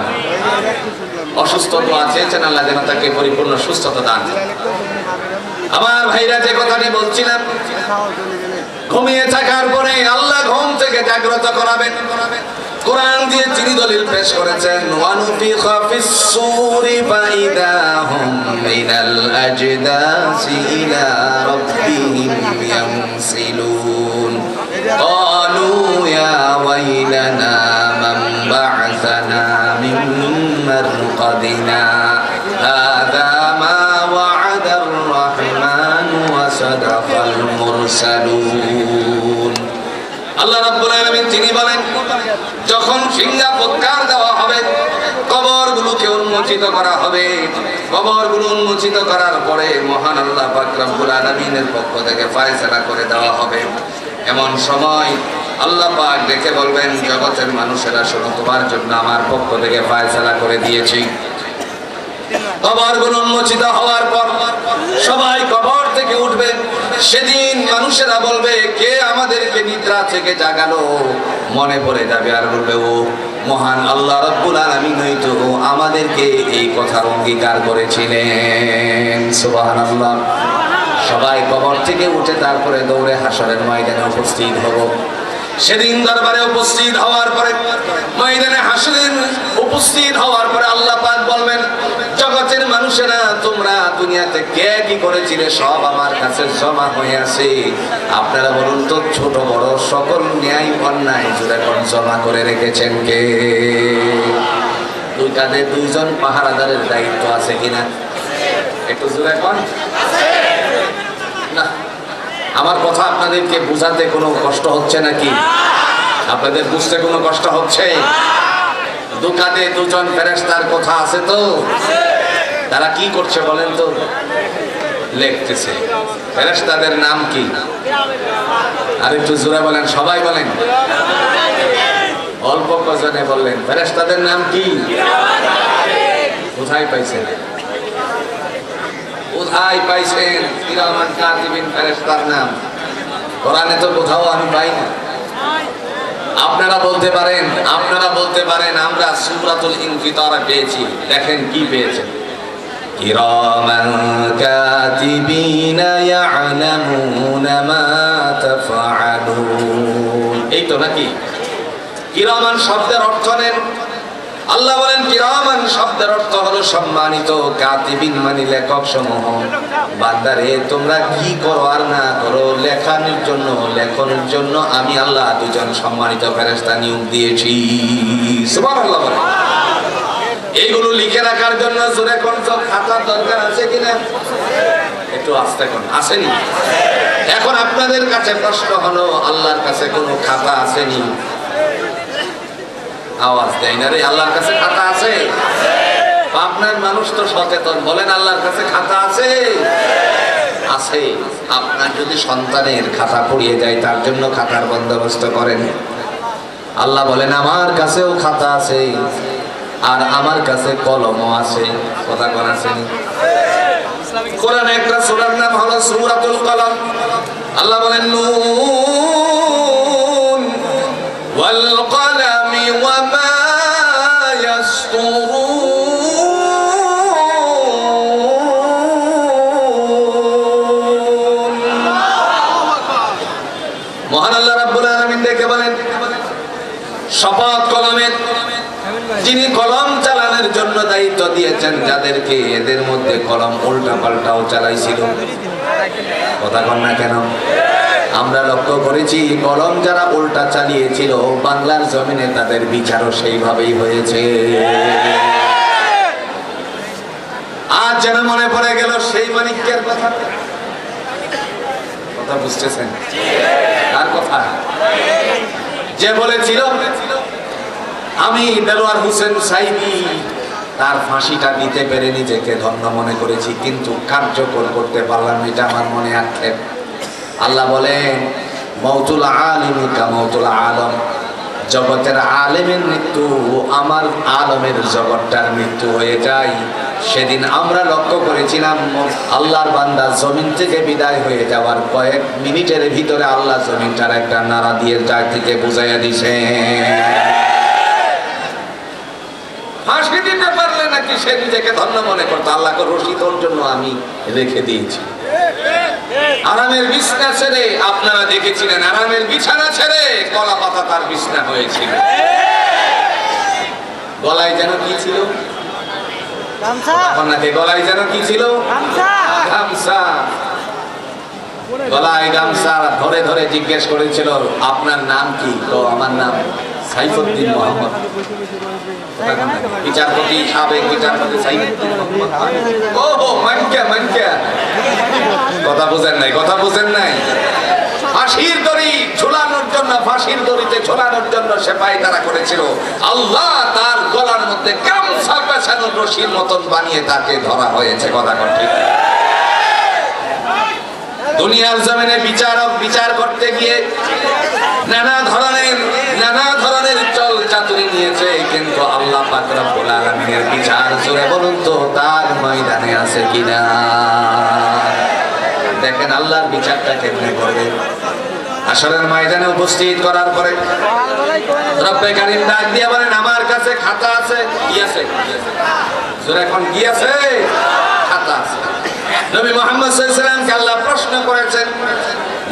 Speaker 1: অসুস্থ তো আছেন, আল্লাহ যেন তাকে পরিপূর্ণ সুস্থতা দান। আমার ভাইরা, যে কথাটি বলছিলাম, ঘুমিয়ে থাকার পরে আল্লাহ ঘুম থেকে জাগ্রত করাবেন। কোরআন দিয়ে তিনি দলিল পেশ করেছেন, ওয়ানুফিখা ফিস-সূরি ফাইদা হুম মিনাল আজদাসি ইলা রাব্বিহিম ইয়ানসিলুন ক্বালু ইয়া ওয়াইলানা মান বা'আসানা মিন মারকাদিনা হাযা মা ওয়া'আদার রাহমান ওয়া সাদাকাল মুরসালুন। আল্লাহ রাব্বুল আলামিন তিনি বলেন, যখন সিংহা ফুৎকার দেওয়া হবে, কবরগুলোকে উন্মোচিত করা হবে। কবরগুলো উন্মোচিত করার পরে মহান আল্লাহ পাক রব্বুল আলামিনের পক্ষ থেকে ফয়সালা করে দেওয়া হবে। এমন সময় আল্লাহ পাক দেখে বলবেন, জগতের মানুষেরা শোনো, তোমার জন্য আমার পক্ষ থেকে ফয়সালা করে দিয়েছি। কবরগুলো উন্মোচিত হওয়ার পর সবাই কবর থেকে উঠবে। সেদিন মানুষেরা বলবে, কে আমাদেরকে নিদ্রা থেকে জাগালো? মনে পড়ে যাবে আর বলবে, ও মহান আল্লাহ রাব্বুল আলামিন হয়তো আমাদেরকে এই কথার অঙ্গীকার করেছিলেন। সুবহানাল্লাহ। সবাই কবর থেকে উঠে তারপরে দৌড়ে হাসরের ময়দানে উপস্থিত হব। সেদিন দরবারে উপস্থিত হওয়ার পরে, ময়দানে হাসরের উপস্থিত হওয়ার পরে আল্লাহ পাক বলবেন, জগতের মানুষেরা, তোমরা দুনিয়াতে কে কি করেছিলে সব আমার কাছে জমা হয়ে আছে। আপনারা বলুন তো, ছোট বড় সকল ন্যায় অন্যায় জুড়ে জমা করে রেখেছেন কে? দুই কাঁধে দুইজন পাহারাদারের দায়িত্ব আছে কিনা? একটু জোরে কোন না। আমার কথা আপনাদেরকে বুঝাতে কোনো কষ্ট হচ্ছে নাকি? আপনাদের বুঝতে কোনো কষ্ট হচ্ছে? দু কাঁধে দুজন ফেরেশতার কথা আছে তো? তারা কি করছে বলেন তো? লিখতেছে। ফেরেশতাদের নাম কি? আর একটু জোরে বলেন, সবাই বলেন। অল্প কজনে বললেন। ফেরেশতাদের নাম কি? কোথায় পাইছেন? কোথায় পাইছেন কিরামান কাতিবিন ফেরেশতার নাম? কোরআনে তো কোথাও আমি পাই না। আপনারা বলতে পারেন আমরা সূরাতুল ইনফিতার পেয়েছি। দেখেন কি পেয়েছেন, কিরামান কাতিবিনা ইয়ালামুনা মা তাফআলুন। এই তো নাকি? কিরামান শব্দের অর্থ নেন। আল্লাহ বলেন, কিরামান শব্দের অর্থ হলো সম্মানিত, কাতিবিন মানে লেখক সমূহ। বান্দারে, তোমরা কি করো আর না করো, লেখনের জন্য আমি আল্লাহ দুজন সম্মানিত ফেরেশতা নিয়োগ দিয়েছি। সুবহানাল্লাহ বলেন। এইগুলো লিখে রাখার জন্য জোরে কোন খাতার দরকার আছে কিনা? একটু আস্তে কোন আসেনি? এখন আপনাদের কাছে প্রশ্ন হলো, আল্লাহর কাছে কোনো খাতা আসেনি? আওয়াজ দেয় না রে। আল্লাহর কাছে খাতা আছে? আপনার মানুষ তো সচেতন, বলেন আল্লাহর কাছে খাতা আছে? আছে। আপনার যদি সন্তানের খাতা পড়িয়ে যায়, তার জন্য খাতার বন্দোবস্ত করেন। আল্লাহ বলেন, আমার কাছেও খাতা আছে আর আমার কাছে কলমও আছে। কথা বলেন, কোরআনে একটা সূরার নাম হলো সূরাতুল কলম। আল্লাহ বলেন নুন ওয়াল কলামি ওয়া মা ইয়াসতুরুন। মহান আল্লাহ রাব্বুল আলামিন দেখে বলেন শপথ কলমের, যিনি কলম চালানোর জন্য দায়িত্ব দিয়েছেন যাদেরকে, এদের মধ্যে কলম উল্টা পাল্টাও চালাইছিল। কথা কন না কেন? আমরা লক্ষ্য করেছি কলম যারা উল্টা চালিয়েছিল বাংলার জমিনে তাদের বিচারও সেইভাবেই হয়েছে। আজ যেন মনে পড়ে গেল সেই মানিক্যের কথা। কথা বুঝতেছেন? তার কথা যে বলেছিল আমি দেলোয়ার হোসেন সাইদি তার ফাঁসিটা দিতে পেরে নিজেকে ধন্য মনে করেছি, কিন্তু কার্যকর করতে পারলাম, এটা আমার মনে আক্ষেপ। আল্লাহ বলেন মৌতুল আলিমি কা মৌতুল আলম, জগতের আলেমের মৃত্যু আমার আলমের জগৎটার মৃত্যু হয়ে যায়। সেদিন আমরা লক্ষ্য করেছিলাম আল্লাহর বান্দা জমিন থেকে বিদায় হয়ে যাওয়ার কয়েক মিনিটের ভিতরে আল্লাহ জমিনটার একটা নাড়া দিয়ে যার থেকে বুঝাইয়া দিছে। ফাঁসি দিতে পারলে নাকি সে নিজেকে ধন্য মনে করতো, আল্লাহকে রশি তোর জন্য আমি রেখে দিয়েছি। আরামের বিছানা ছেড়ে, আপনারা দেখেছিলেন আরামের বিছানা ছেড়ে কলা পাতা তার বিছানা হয়েছিল। গলায় যেন কি ছিল? গলায় যেন কি ছিল? গামছা। গলায় গামছা ধরে ধরে জিজ্ঞেস করেছিল আপনার নাম কি? তো আমার নাম সাইফুদ্দিন মোহাম্মদ। বিচারপতি সাবেক বিচারপতি সাইফুদ্দিন মোহাম্মদ। ওহো মানকা মানকা। কথা বুঝেন নাই? কথা বুঝেন নাই? ফাঁসির দড়ি ঝুলানোর জন্য, ফাঁসির দড়িতে ঝুলানোর জন্য সেপাই তারা করেছিল। আল্লাহ তার গলার মধ্যে গামছা পেছানোর রশির মতন বানিয়ে তাকে ধরা হয়েছে। কথা ঠিক। দুনিয়ার জমিনে বিচারক বিচার করতে গিয়ে নানা ধরনের চল চাতুরি নিয়েছে, কিন্তু আল্লাহ পাক রব্বুল আলামিনের বিচার জোরে বলুন তো তার ময়দানে আছে কিনা? দেখেন আল্লাহর বিচারটা কেমনে করবে। আসরের ময়দানে উপস্থিত করার পরে রব্বে কারীম ডাক দিয়ে বলেন আমার কাছে খাতা আছে। কি আছে? জোরে এখন কি আছে? খাতা আছে। নবী মুহাম্মদ সাল্লাল্লাহু আলাইহি ওয়াসাল্লামকে আল্লাহ প্রশ্ন করেছেন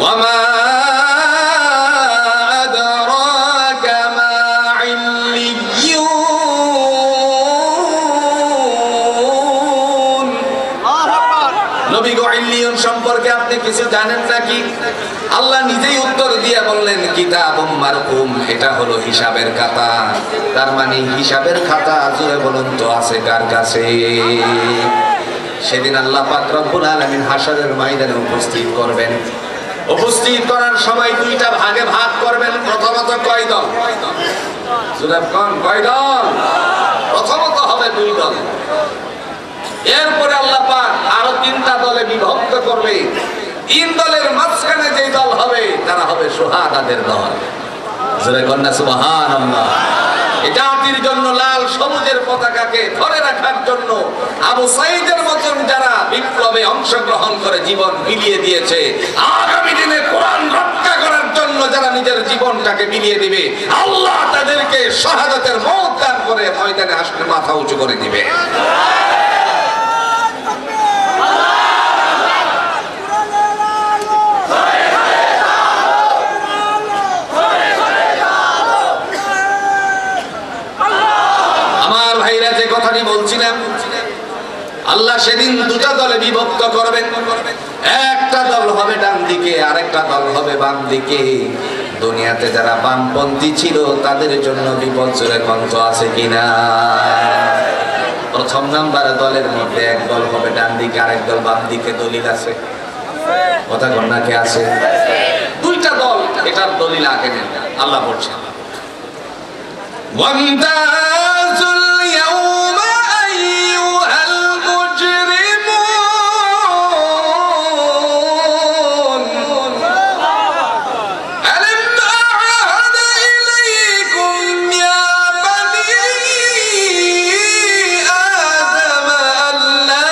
Speaker 1: ওয়া মা আদরাকা মা ইল্লিয়ুন। নবী গো ইল্লিয়ুন সম্পর্কে আপনি কিছু জানেন নাকি? আল্লাহ নিজেই উত্তর দিয়ে বললেন কিতাবুম মারকুম, এটা হলো হিসাবের খাতা। তার মানে হিসাবের খাতা জুড়ে বলুন তো আছে কার কাছে? সেদিন আল্লাহ পাক রব্বুল আলামিন হাশরের ময়দানে উপস্থিত করবেন। উপস্থিত করার সময় দুইটা ভাগে ভাগ করবেন। প্রথমত কয় দল? জুরাব কোন কয় দল? প্রথমত হবে দুই দল। এরপরে আল্লাহ পাক আরো তিনটা দলে বিভক্ত করবে। তিন দলের মাঝখানে যে দল হবে তারা হবে শুহাদাদের দল। জোরে কন্যা সুবহানাল্লাহ। জাতির জন্য লাল সবুজের পতাকাকে ধরে রাখার জন্য আবু সাঈদের মতন যারা বিপ্লবে অংশগ্রহণ করে জীবন বিলিয়ে দিয়েছে, আগামী দিনে কোরআন রক্ষা করার জন্য যারা নিজের জীবনটাকে বিলিয়ে দিবে, আল্লাহ তাদেরকে শাহাদাতের মওত দান করে ময়দানে আসলে মাথা উঁচু করে দিবে। যে কথাটি বলছিলাম, আল্লাহ সেদিন দুটা দলে বিভক্ত করবেন। একটা দল হবে ডান দিকে, আরেকটা দল হবে বাম দিকে। দুনিয়াতে যারা বামপন্থী ছিল তাদের জন্য বিপদ জোরে কণ্ঠ আছে কিনা? প্রথম নাম্বার দলের মধ্যে এক দল হবে ডান দিকে, আরেক দল বাম দিকে। দলিল আছে? কথা কন্যাকে আছে? দুইটা দল, এটার দলিল আগে নেন। আল্লাহ বলছেন ওয়ামতাজুল ইয়াউমা আইয়ুহাল মুজরিমুন আলাম আ'হাদ ইলাইকুম ইয়া বানি আদম আল্লা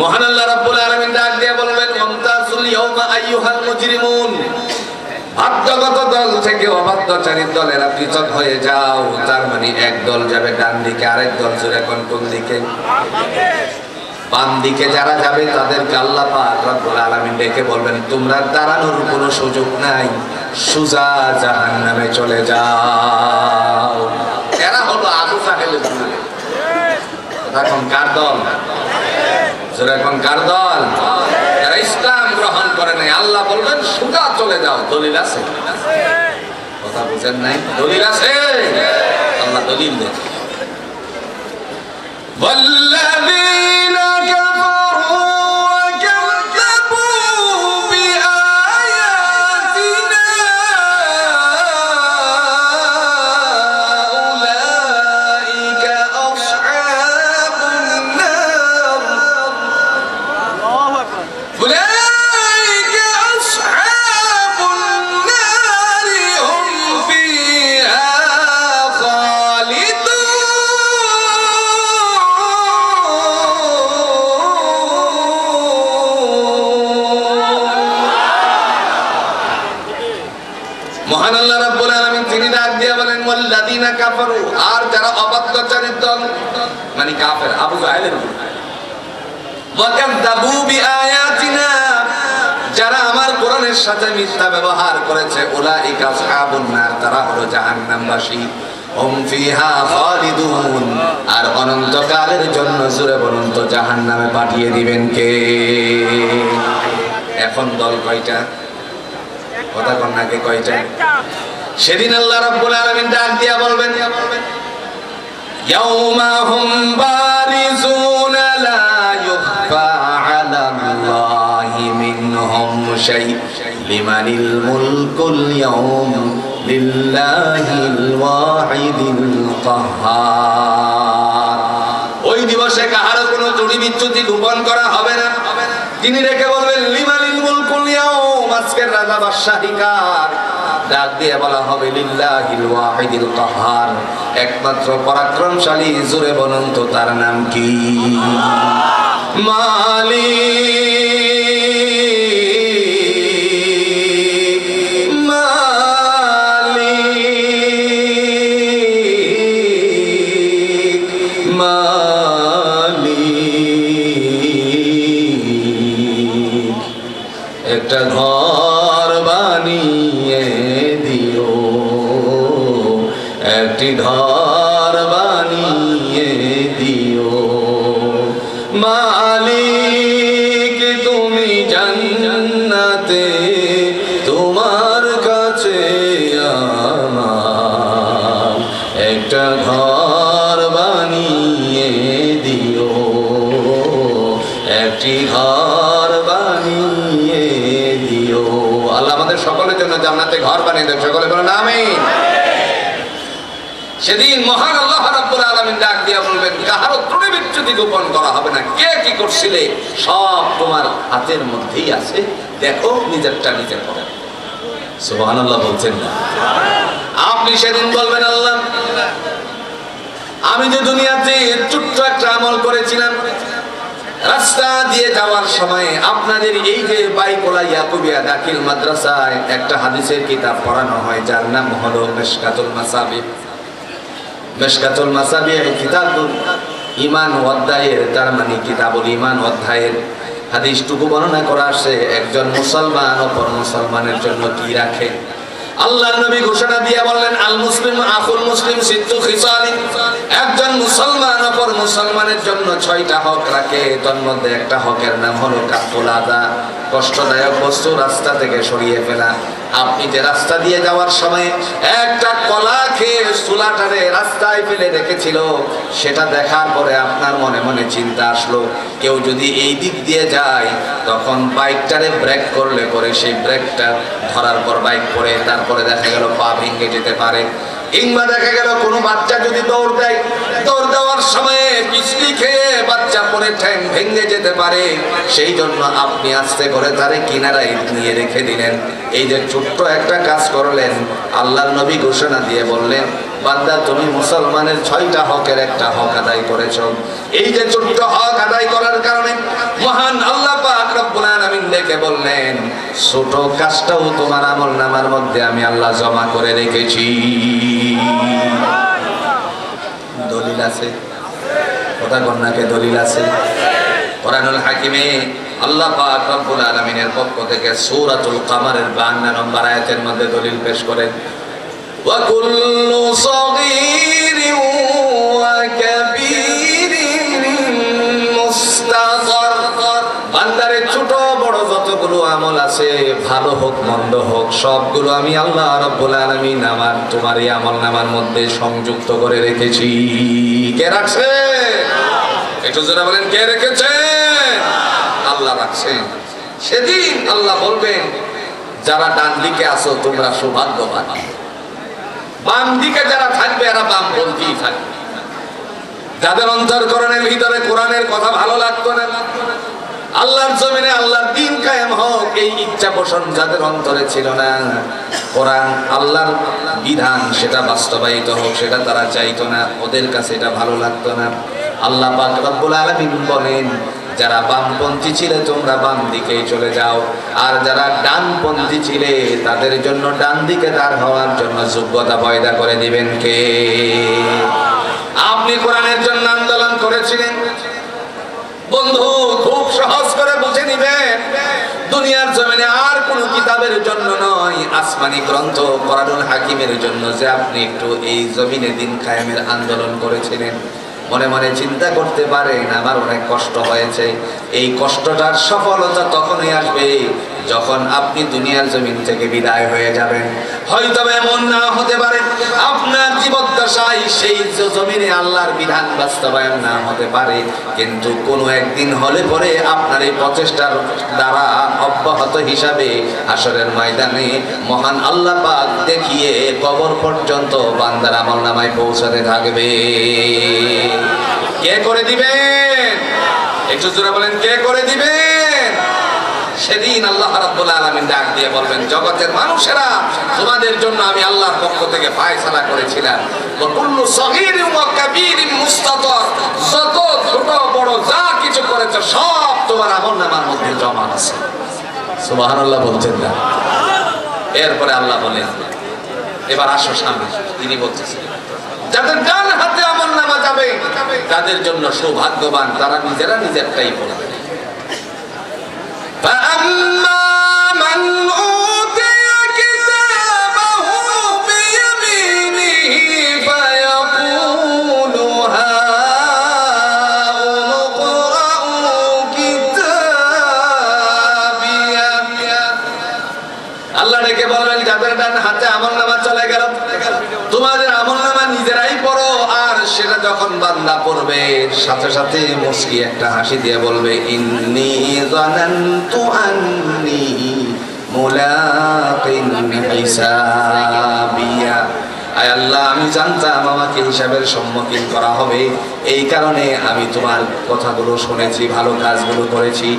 Speaker 1: মহান আল্লাহ রাব্বুল আলামিন ডাক দিয়ে বলবেন মুমতাজুল ইয়াউমা আইয়ুহাল মুজরিমুন, বাধ্যগত দল থেকে অবাধ্যচারীর দলেরা পৃথক হয়ে যাও। তার মানে এক দল যাবে ডান দিকে, আরেক দল জোরে কোন দিকে? বাম দিকে যারা যাবে তাদেরকে আল্লাহ পাক রব্বুল আলামিন ডেকে বলবেন তোমরা দাঁড়ানোর কোনো সুযোগ নাই, সোজা জাহান্নামে চলে যাও। এরা হলো আবু জাহেলের দল। এখন কার দল? জোরে কোন কার দল? যারা ইসলাম গ্রহণ করে নাই। আল্লাহ বলবেন সোজা চলে যাও। দলিল আছে? কথা বুঝেন নাই? দলিল আছে? আল্লাহ দলিল দেন। والذين كفروا وكذبوا بآياتنا أولئك أصحاب النار أولئك أصحاب النار هم فيها خالدون। মহান আল্লাহ রাব্বুল আলামিন তিনি ডাক দিয়ে বলেন ওয়াল্লাযিনা কাফারু, আর যারা অবাধ্যচারী দল মানে কাফের আবু জাহেলের দল, ওয়া কাযযাবু বিআয়াতিনা, যারা আমার কোরআনের সাথে মিথ্যা ব্যবহার করেছে, উলাইকা আসহাবুন নার, তারা হলো জাহান্নামবাসী। হুম ফিহা খালিদুন, আর অনন্তকালের জন্য জোরে বলুন তো জাহান্নামে পাঠিয়ে দিবেন কে? এখন দল কয়টা? কথা কন্যাকে কয়টা? সেদিন আল্লাহ রাব্বুল আলামিন ডাক দিয়া বলবেন ইয়াউমা হুম বারিজুনা লা ইউখফা আলাল্লাহি মিনহুম শাই লিমানিল মুলকুল ইয়াউম লিল্লাহিল ওয়াহিদিল কাহ্হার। ওই দিবসে কাহারও কোনো ত্রুটি বিচ্যুতি গোপন করা হবে না। তিনি রেখে বলবেন লিমানিল মুলকুল ইয়াউম, আজকের রাজা বাদশাহী কার? ডাক দিয়ে বলা হবে লিল্লাহিল ওয়াহিদিল কাহ্হার, একমাত্র পরাক্রমশালী। জোরে বলুন তো তার নাম কি? মালিক, মালিক, মালিক। একটা ঘর বানিয়ে দিও, একটি ঘর বানিয়ে দিও। মালিক তুমি জান্নাতে, তোমার কাছে আমার একটা ঘর বানিয়ে দিও, একটি ঘর বানিয়ে দিও। আল্লাহ আমাদের সকলের জন্য জান্নাতে ঘর বানিয়ে দেন। সকলে বলেন আমিন। সেদিন মহান আল্লাহ রাব্বুল আলামিন ডাক দিয়া বলবেন কাহারও ত্রুটি বিচ্যুতি গোপন করা হবে না। কে কি করছিলে সব তোমার হাতের মধ্যেই আছে, দেখো নিজেরটা নিজে করো। সুবহানাল্লাহ বলছেন না? আপনি সেদিন বলবেন আল্লাহ আমি যে দুনিয়াতে ছোট্ট একটা আমল করেছিলাম, রাস্তা দিয়ে যাওয়ার সময় আপনাদের এই যে বাইকুলা ইয়াকুবিয়া দাখিল মাদ্রাসায় একটা হাদিসের কিতাব পড়ানো হয় যার নাম হলো মিশকাতুল মাসাবিহ। মিশকাতুল মাসাবিহ কিতাবুল ঈমান অধ্যায়ের, তার মানে কিতাবুল ঈমান অধ্যায়ের হাদিসটুকু বর্ণনা করা আসে একজন মুসলমান অপর মুসলমানের জন্য কি রাখে। আল্লাহর নবী ঘোষণা দিয়ে বললেন আল মুসলিম আখুল মুসলিম সিত্তু খিসালিন, একজন মুসলমান অপর মুসলমানের জন্য 6টা হক রাখে। তার মধ্যে একটা হকের নাম হলো কাফুল আদা, কষ্টদায়ক বস্তু রাস্তা থেকে সরিয়ে ফেলা। আপনি যে রাস্তা দিয়ে যাওয়ার সময় একটা কলা খেয়ে চুলাটারে রাস্তায় ফেলে রেখেছিল, সেটা দেখার পরে আপনার মনে মনে চিন্তা আসলো কেউ যদি এই দিক দিয়ে যায় তখন বাইকটারে ব্রেক করলে পরে সেই ব্রেকটা ধরার পর বাইক পড়ে তারপরে দেখা গেল পা ভেঙে যেতে পারে। কিংবা দেখা গেল কোনো বাচ্চা যদি দৌড় দেয়, দৌড় দেওয়ার সময় পিছলি খেয়ে বাচ্চা পরে ঠ্যাং ভেঙে যেতে পারে। সেই জন্য আপনি আস্তে করে তারে কিনারায় নিয়ে রেখে দিলেন। এই যে ছোট্ট একটা কাজ করলেন, আল্লাহর নবী ঘোষণা দিয়ে বললেন বান্দা তুমি মুসলমানের 6টা হকের একটা হক আদায় করেছো। এই যে ছোট্ট হক আদায় করার কারণে ছোট কাজটাও তোমার আমলনামার মধ্যে আমি আল্লাহ জমা করে রেখেছি। দলিল আছে, কথা কন্যাকে দলিল আছে। কোরআনুল হাকিমে আল্লাহ পাক রব্বুল আলামিনের পক্ষ থেকে সূরাতুল কামারের 52 নম্বর আয়াতের মধ্যে দলিল পেশ করেন, ওয়া কুল্লু সাগীরিন ওয়া কাবীরিন মুস্তাগফর। বান্দারে ছোট বড় যতগুলো আমল আছে, ভালো হোক মন্দ হোক, সবগুলো আমি আল্লাহ রাব্বুল আলামিন আমার তোমার এই আমলনামার মধ্যে সংযুক্ত করে রেখেছি। কে রাখছে? একটু জোরে বলেন, কে রেখেছে? আল্লাহ রাখছেন। সেদিন আল্লাহ বলবেন, যারা ডান দিকে আছো তোমরা সৌভাগ্যবান, বাম দিকে যারা থাকবে এরা বামপন্থী থাকবে। যাদের অন্তরকরণের ভিতরে কোরআনের কথা ভালো লাগতো না, আল্লাহর জমিনে আল্লাহর দ্বীন কায়েম হোক এই ইচ্ছা পোষণ যাদের অন্তরে ছিল না, কোরআন আল্লাহর বিধান সেটা বাস্তবায়িত হোক সেটা তারা চাইতো না, ওদের কাছে এটা ভালো লাগতো না। আল্লাহ পাক রব্বুল আলামিন বলেন, যারা বামপন্থী ছিলে তোমরা বাম দিকেই চলে যাও, আর যারা ডানপন্থী ছিলে তাদের জন্য ডান দিকে দাঁড় হওয়ার জন্য যোগ্যতা পয়দা করে দিবেন কে? আপনি কোরআনের জন্য আন্দোলন করেছিলেন বন্ধু, খুব সহজ করে বুঝে নিবেন, দুনিয়ার জমিনে আর কোন কিতাবের জন্য নয়, আসমানি গ্রন্থ কোরআনুল হাকিমের জন্য যে আপনি একটু এই জমিনে দিন কায়েমের আন্দোলন করেছিলেন। মনে মনে চিন্তা করতে পারেন, আমার অনেক কষ্ট হয়েছে। এই কষ্টটার সফলতা তখনই আসবে যখন আপনি দুনিয়ার জমিন থেকে বিদায় হয়ে যাবেন। হয়তো এমন না হতে পারে আপনার জীবদ্দশায় সেই জমিনে আল্লাহর বিধান বাস্তবায়ন না হতে পারে, কিন্তু কোনো একদিন হলে পরে আপনার এই প্রচেষ্টার দ্বারা অব্যাহত হিসাবে হাশরের ময়দানে মহান আল্লাহ পাক দেখিয়ে কবর পর্যন্ত বান্দার আমলনামায় পৌঁছাতে থাকবে। কে করে দিবেন? একটু জোরে বলেন, কে করে দিবেন? সেদিন আল্লাহ রাব্বুল আলামিন ডাক দিয়ে বলবেন, জগতের মানুষেরা তোমাদের জন্য আমি আল্লাহর পক্ষ থেকে ফয়সালা করেছিলাম, ওয়া কুল্লু সাগীরিন ওয়া কাবীরিন মুস্তাতর, যত ছোট বড় যা কিছু করেছো সব তোমার আমলনামার মধ্যে জমা আছে। সুবহানাল্লাহ বলছেন না? এরপরে আল্লাহ বলেন, এবার আসো সামনে। তিনি বলতেছেন, যাদের ডান হাতে আমলনামা যাবে তাদের জন্য সৌভাগ্যবান, তারা নিজেরা নিজেরটাই পড়বে। فأما من أوتي كتابه بيمينه فيقول هاؤم اقرءوا كتابيه। আল্লাহ ডেকে বলবেন, যাদের ডান হাতে আমলনামা চলে গেল তোমাদের আমলনামা নিজেরাই পড়ো। আর সেটা যখন বান্দা পড়বে সাথে সাথে মুস্কি একটা হাসি দিয়ে বলবে, ইন্নী যানানতু আন্নী মুলাকিন হিসাবিয়া। আয় আল্লাহ, আমি জানতাম আমাকে হিসাবের সম্মুখীন করা হবে, এই কারণে আমি তোমার কথাগুলো শুনেছি, ভালো কাজগুলো করেছি।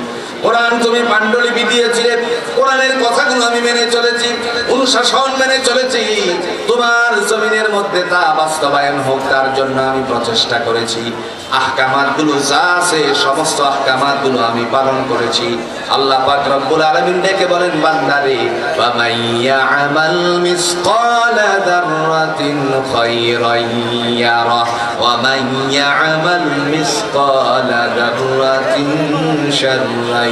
Speaker 1: কোরআন তুমি পাণ্ডুলিপি দিয়েছিলে, কোরআনের কথাগুলো আমি মেনে চলেছি, অনুশাসন মেনে চলেছি। তোমার জমিনের মধ্যে তা বাস্তবায়ন হোক তার জন্য আমি প্রচেষ্টা করেছি। আহকামাতগুলো যা আছে সমস্ত আহকামাতগুলো আমি পালন করেছি। আল্লাহ পাক রব্বুল আলামিন ডেকে বলেন, বান্দারে ওয়া মাইয়া'মাল মিসকালা যাররাতিন খায়রান ইয়ারা ওয়া মাইয়া'মাল মিসকালা যাররাতিন শাররান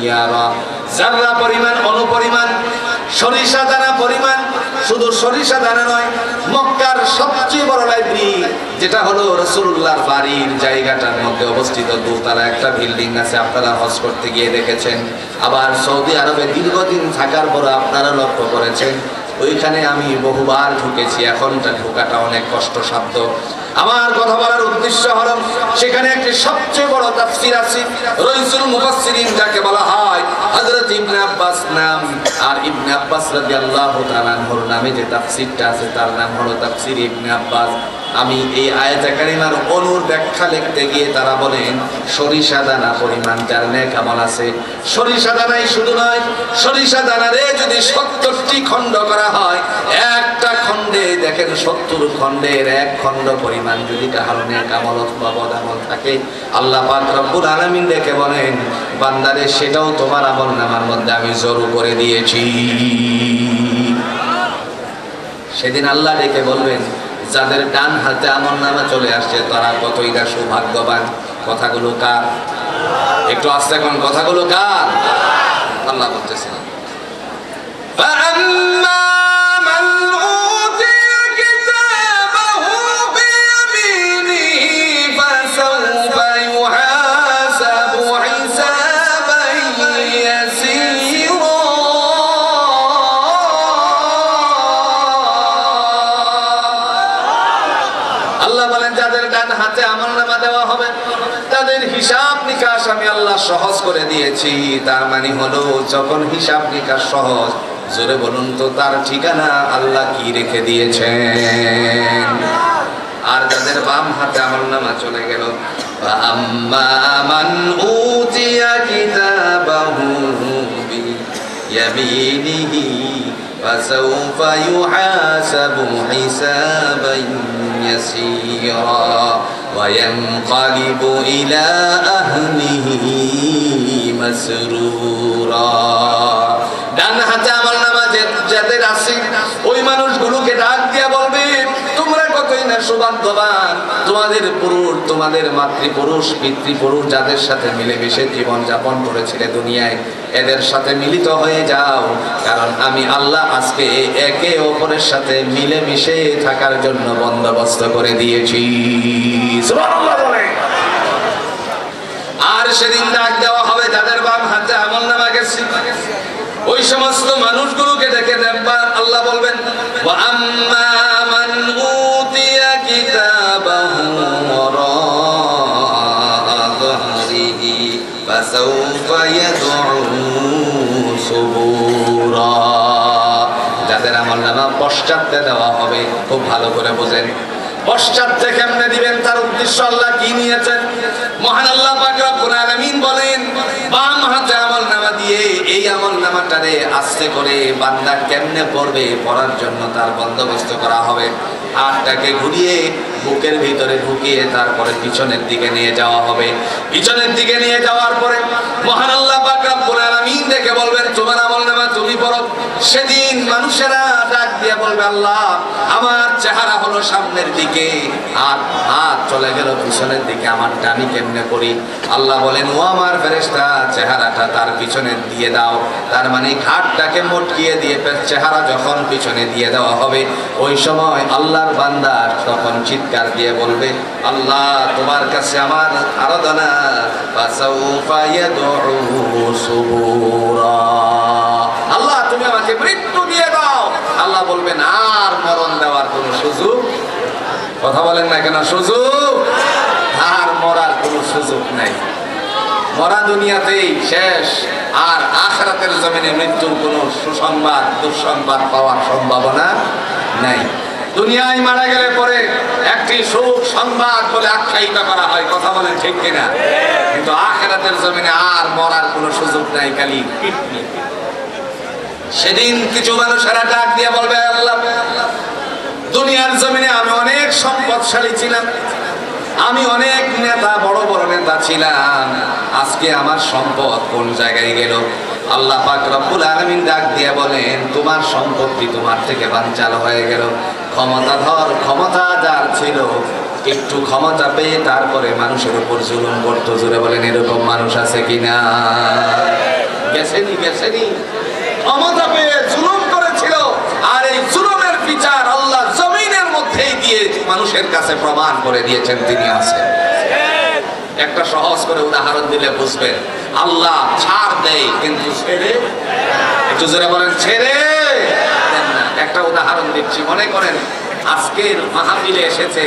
Speaker 1: ইয়ারা। যারা পরিমাণ, অনুপরিমাণ, সরিষা দানা পরিমাণ, শুধু সরিষা দানা নয়, মক্কার সবচেয়ে বড় লাইব্রেরি যেটা হলো রাসূলুল্লাহর বাড়ির জায়গাটার মধ্যে অবস্থিত দোতলা একটা বিল্ডিং আছে, আপনারা হজ করতে গিয়ে দেখেছেন। আবার সৌদি আরবে দীর্ঘদিন থাকার পর আপনারা লক্ষ্য করেছেন, ওইখানে আমি বহুবার ঢুকেছি, এখনটা ঢোকাটা অনেক কষ্টসাধ্য। আমার কথা বলার উদ্দেশ্য হলো, সেখানে একটি সবচেয়ে বড় তাফসীর আছে, রাইসুল মুফাসসিরিন যাকে বলা হয়, হযরত ইবনে আব্বাস নাম। আর ইবনে আব্বাস রাদিয়াল্লাহু তাআলা আনহুর নামে যে তাফসীরটা আছে তার নাম হলো তাফসীর ইবনে আব্বাস। আমি এই আয়াতে কারিমার অনুর ব্যাখ্যা লিখতে গিয়ে তারা বলেন সরিষা দানা পরিমাণ যার নেক আমল আছে। সরিষা দানাই শুধু নয়, সরিষা দানারে যদি 70টি খণ্ড করা হয়, একটা খণ্ডে দেখেন 70 খণ্ডের 1 খণ্ড পরিমাণ যদি কারো নেক আমল অথবা বদ আমল থাকে, আল্লাহ পাক রব্বুল আলামিন ডেকে বলেন বান্দারে সেটাও তোমার আমল নামার মধ্যে আমি জড়ো করে দিয়েছি। সেদিন আল্লাহ ডেকে বলবেন যাদের ডান হাতে আমলনামা চলে আসছে তারা কতই না সৌভাগ্যবান। কথাগুলো কার? একটু আস্তে কোন কথাগুলো কার? আল্লাহ বলতেছেন হিসাব নিকাশ আমি আল্লাহ সহজ করে দিয়েছি। তার মানে হলো যখন হিসাব নিকাশ সহজ, জোরে বলুন তো তার ঠিকানা আল্লাহ কি রেখে দিয়েছেন। আর যাদের বাম হাতে আমলনামা চলে গেল, আম্মা মান উতিয়া কিতাবাহু বিয়ামিনিহি ফাসাউফা ইউহাসাবু হিসাবান ইয়াসীরা وينقلب إلى أهله مسرورا। ডান হাতে আমলনামা যাদের আছে ওই মানুষগুলোকে ডাক দিয়া বলবে তোমরা কতই না সৌভাগ্যবান, তোমাদের পুরুষ, তোমাদের মাতৃপুরুষ, পিতৃপুরুষ যাদের সাথে মিলেমিশে জীবন যাপন করেছিলে দুনিয়ায়, এদের সাথে মিলিত হয়ে যাও, কারণ আমি আল্লাহ আজকে একে অপরের সাথে মিলেমিশে থাকার জন্য বন্দোবস্ত করে দিয়েছি। সুবহানাল্লাহ বলে। আর সেদিন ডাক দেওয়া হবে যাদের বাম হাতে আমলনামা গেছে, ওই সমস্ত মানুষগুলোকে দেখে দেখবার আল্লাহ বলবেন ওয়া আম্মা মান উতিয়া কিতাবাহু ওয়ারাআ যাহরিহি ফাসাউফা ইয়াদউ সুবুরা। যাদের আমলনামা পশ্চাতে দেওয়া হবে, খুব ভালো করে বোঝেন পশ্চাতে কেমনে দিবেন তার উদ্দেশ্য আল্লাহ কি নিয়েছেন। মহান আল্লাহ পাক রব্বুল আলামিন বলেন বাম হাতে আমলনামা দিয়ে এই আমলনামাটারে আস্তে করে বান্দা কেমনে পড়বে, পড়ার জন্য তার বন্দোবস্ত করা হবে। হাতটাকে ঘুরিয়ে বুকের ভিতরে ঢুকিয়ে তারপরে পিছনের দিকে নিয়ে যাওয়া হবে। পিছনের দিকে নিয়ে যাওয়ার পরে মহান আল্লাহ পাক রব্বুল আলামিন দেখে বলবেন তোমার আমলনামা তুমি পড়ো। সেদিন মানুষেরা ডাক দিয়ে বলবে আল্লাহ আমার চেহারা হলো সামনের দিকে আর হাত চলে গেল পিছনের দিকে, আমারটা আমি কেমনে করি? আল্লাহ বলেন ও আমার ফেরেশতা চেহারাটা তার পিছনে দিয়ে দাও। তার মানে ঘাটটাকে মটকিয়ে দিয়ে চেহারা যখন পিছনে দিয়ে দেওয়া হবে, ওই সময় আল্লাহর বান্দা তখন চিৎকার দিয়ে বলবে আল্লাহ তোমার কাছে আমার আরাধনা, ফাসাউফা ইয়াদউ সুবুরা। আল্লাহ তুমি আমাকে মৃত্যু দিয়ে দাও। আল্লাহ বলবেন আর মরণ দেওয়ার কোনো সুযোগ, কথা বলেন না কেন, সুযোগ আর মরার কোনো সুযোগ নাই। মরা দুনিয়াতেই শেষ, আর আখিরাতের জমিনে মৃত্যুর কোনো সুসংবাদ দুঃসংবাদ পাওয়ার সম্ভাবনা নাই। দুনিয়ায় মারা গেলে পরে একটি সুখ সংবাদ বলে আখ্যায়িত করা হয়, কথা বলেন ঠিক কিনা? কিন্তু আখিরাতের জমিনে আর মরার কোনো সুযোগ নাই, খালি পিটনি। সেদিন কিছু মানুষেরা ডাক দিয়ে বলবে আল্লাহ দুনিয়ার জমিনে আমি অনেক সম্পদশালী ছিলাম, আমি অনেক নেতা, বড় বড় নেতা ছিলাম, আজকে আমার সম্পদ কোন জায়গায় গেল? আল্লাহ পাক রব্বুল আলামিন ডাক দিয়ে বলেন তোমার সম্পত্তি তোমার থেকে বানচাল হয়ে গেল। ক্ষমতাধর, ক্ষমতা যার ছিল, একটু ক্ষমতা পেয়ে তারপরে মানুষের উপর জুলুম করতো। জোরে বলেন এরকম মানুষ আছে কিনা? গেছেনি গেছেনি, ক্ষমতা পেয়ে জুলুম করেছিল, আর এই জুলুমের বিচার আল্লাহ জমিনের মধ্যেই দিয়ে মানুষের কাছে প্রমাণ করে দিয়েছেন তিনি আছেন। একটা সহজ করে উদাহরণ দিলে বুঝবেন, আল্লাহ ছাড় দেয় কিন্তু ছেড়ে, একটু জোরে বলেন ছেড়ে দেন না। একটা উদাহরণ দিচ্ছি, মনে করেন আজকের মাহফিলে এসেছে,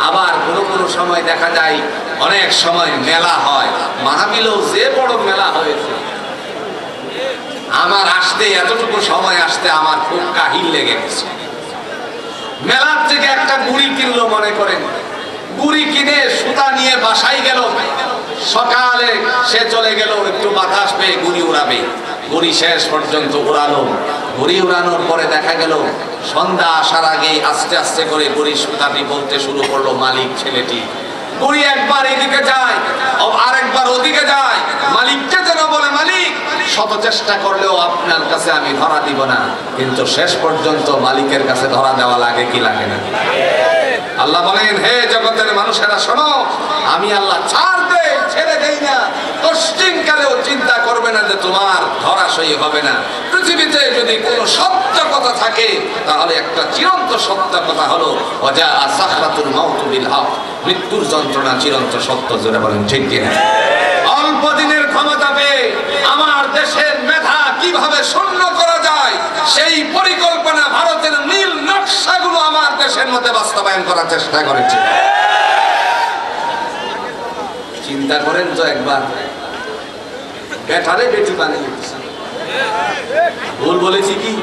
Speaker 1: আবার কোনো কোনো সময় দেখা যায় অনেক সময় মেলা হয়, মাহফিলেও যে বড় মেলা হয়েছে, আমার আসতে এতটুকু সময় আসতে আমার খুব কাহিল লেগে গেছে। মেলার থেকে একটা গুড়ি কিনলো মনে করেন, গুড়ি কিনে সুতা নিয়ে বাসায় গেল। সকালে সে চলে গেল একটু বাতাস পেয়ে গুড়ি উড়াবে, গুড়ি শেষ পর্যন্ত উড়ালো। গুড়ি উড়ানোর পরে দেখা গেল সন্ধ্যা আসার আগে আস্তে আস্তে করে গুড়ি সুতাটি বলতে শুরু করলো মালিক ছেলেটি। গুড়ি একবার এদিকে যায় আরেকবার ওদিকে যায়, মালিককে যেন বলে মালিক শত চেষ্টা করলেও আপনার কাছে আমি ধরা দিব না। কিন্তু শেষ পর্যন্ত মালিকের কাছে ধরা দেওয়া লাগে কি লাগে না? আল্লাহ বলেন, হে জগতের মানুষেরা শোনো, আমি আল্লাহ ছাড় দেই, ছেড়ে দেই না। পশ্চিমকালেও চিন্তা করবে না যে তোমার ধরাশয়ী হবে না। পৃথিবীতে যদি কোনো সত্য কথা থাকে তাহলে একটা চিরন্ত সত্য কথা হলো ওয়াজা সাখরাতুল মাউত বিল হক, মৃত্যুর যন্ত্রণা চিরন্ত সত্য। জোরে বলেন ঠিক কিনা? অল্প দিনের ক্ষমতা পেয়ে আমার দেশের মেধা কিভাবে শূন্য করা যায় সেই পরিকল্পনা ভারতের নীল নকশাগুলো আমার দেশের মধ্যে বাস্তবায়ন করার চেষ্টা করেছে। চিন্তা করেন তো একবার, বেটারে বেটি বানিয়ে দিচ্ছে। ভুল বলেছি কি?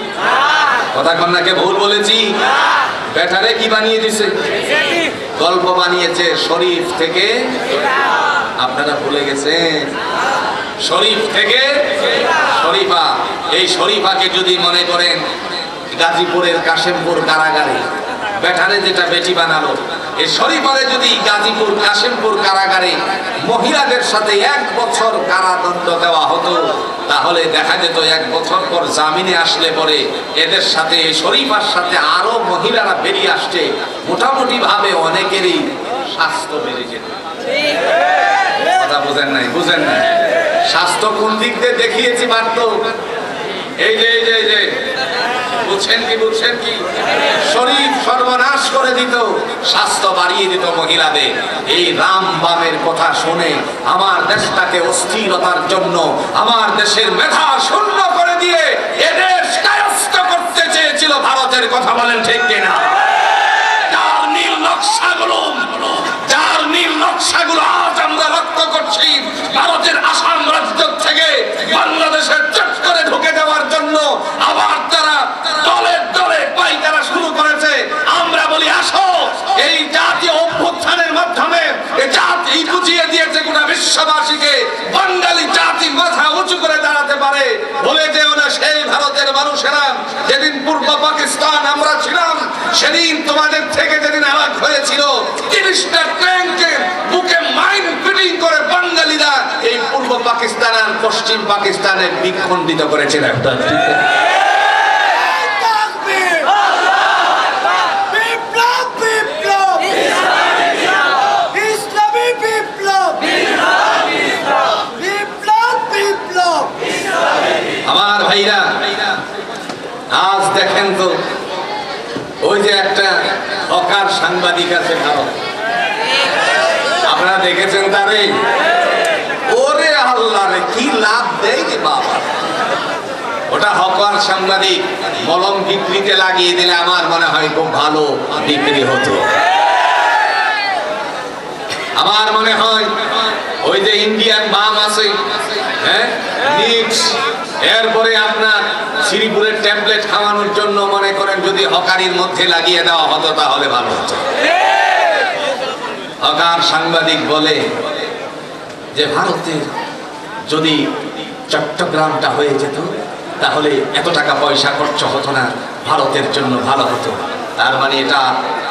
Speaker 1: কথা কন্যাকে ভুল বলেছি? বেটারে কি বানিয়ে দিছে? গল্প বানিয়েছে শরীফ থেকে। আপনারা ভুলে গেছেন, শরীফ থেকে শরীফা। এই শরীফাকে যদি মনে করেন গাজীপুরের কাশেমপুর কারাগারে বেটারে যেটা বেটি বানালো, এই শরীফারে যদি গাজীপুর কাশেমপুর কারাগারে মহিলাদের সাথে 1 বছর কারাদণ্ড দেওয়া হতো, তাহলে দেখা যেত 1 বছর পর জামিনে আসলে পরে এদের সাথে এই শরীফার সাথে আরো মহিলারা বেরিয়ে আসছে, মোটামুটি ভাবে অনেকেরই স্বাস্থ্য বেড়ে যেত। কথা বুঝেন নাই? বুঝেন নাই? স্বাস্থ্য কোন দিক দিয়ে দেখিয়েছি বাড়ত? এই যে এই যে এই যে বুঝছেন কি? বুঝছেন কি? শরীর সর্বনাশ করে দিত, স্বাস্থ্য বাড়িয়ে দিত মহিলাদের। এই রাম বামের কথা শুনে আমার দেশটাকে অস্থিরতার জন্য আমার দেশের মেধা শূন্য করে দিয়ে এদের কায়স্থ করতে চেয়েছিল ভারতের। কথা বলেন ঠিক কিনা? যার নীল নকশাগুলো আজ আমরা লক্ষ্য করছি, ভারতের আসাম রাজ্য থেকে বাংলাদেশের চক্করে ঢুকে দেওয়ার জন্য আবার তারা দলে দলে পাইকারা শুরু করেছে। আমরা বলি আসো, এই জাতীয় অভ্যুত্থানের মাধ্যমে এই জাতি বুঝিয়ে দিয়েছে গোটা বিশ্ববাসীকে বাঙালি জাতি মাথা উঁচু করে দাঁড়াতে পারে। বলে যেও না সেই ভারতের মানুষেরা, যেদিন পূর্ব পাকিস্তান আমরা ছিলাম সেদিন তোমাদের থেকে যেদিন আলাদ হয়েছিল 30টা ট্যাঙ্কের বুকে মাইন ফিটিং করে বাঙালিরা এই পূর্ব পাকিস্তান আর পশ্চিম পাকিস্তানের বিখণ্ডিত করেছিল। আমার ভাইরা, আজ দেখেন তো ওই যে একটা হকার সাংবাদিক আছে ভারত, আপনারা দেখেছেন তারে? ওরে আল্লাহ রে, কি লাভ দেয় রে বাবা! ওটা হকার সাংবাদিক, মলম বিক্রিতে লাগিয়ে দিলে আমার মনে হয় খুব ভালো বিক্রি হতো। আমার মনে হয় ওই যে ইন্ডিয়ান বাম আছে, হ্যাঁ, নিক্স, এরপরে আপনার শ্রীপুরের ট্যাবলেট খাওয়ানোর জন্য মনে করেন যদি হকারির মধ্যে লাগিয়ে দেওয়া হতো তাহলে ভালো হতো। হকার সাংবাদিক বলে যে ভারতের যদি চট্টগ্রামটা হয়ে যেত তাহলে এত টাকা পয়সা খরচ হতো না, ভারতের জন্য ভালো হতো। তার মানে এটা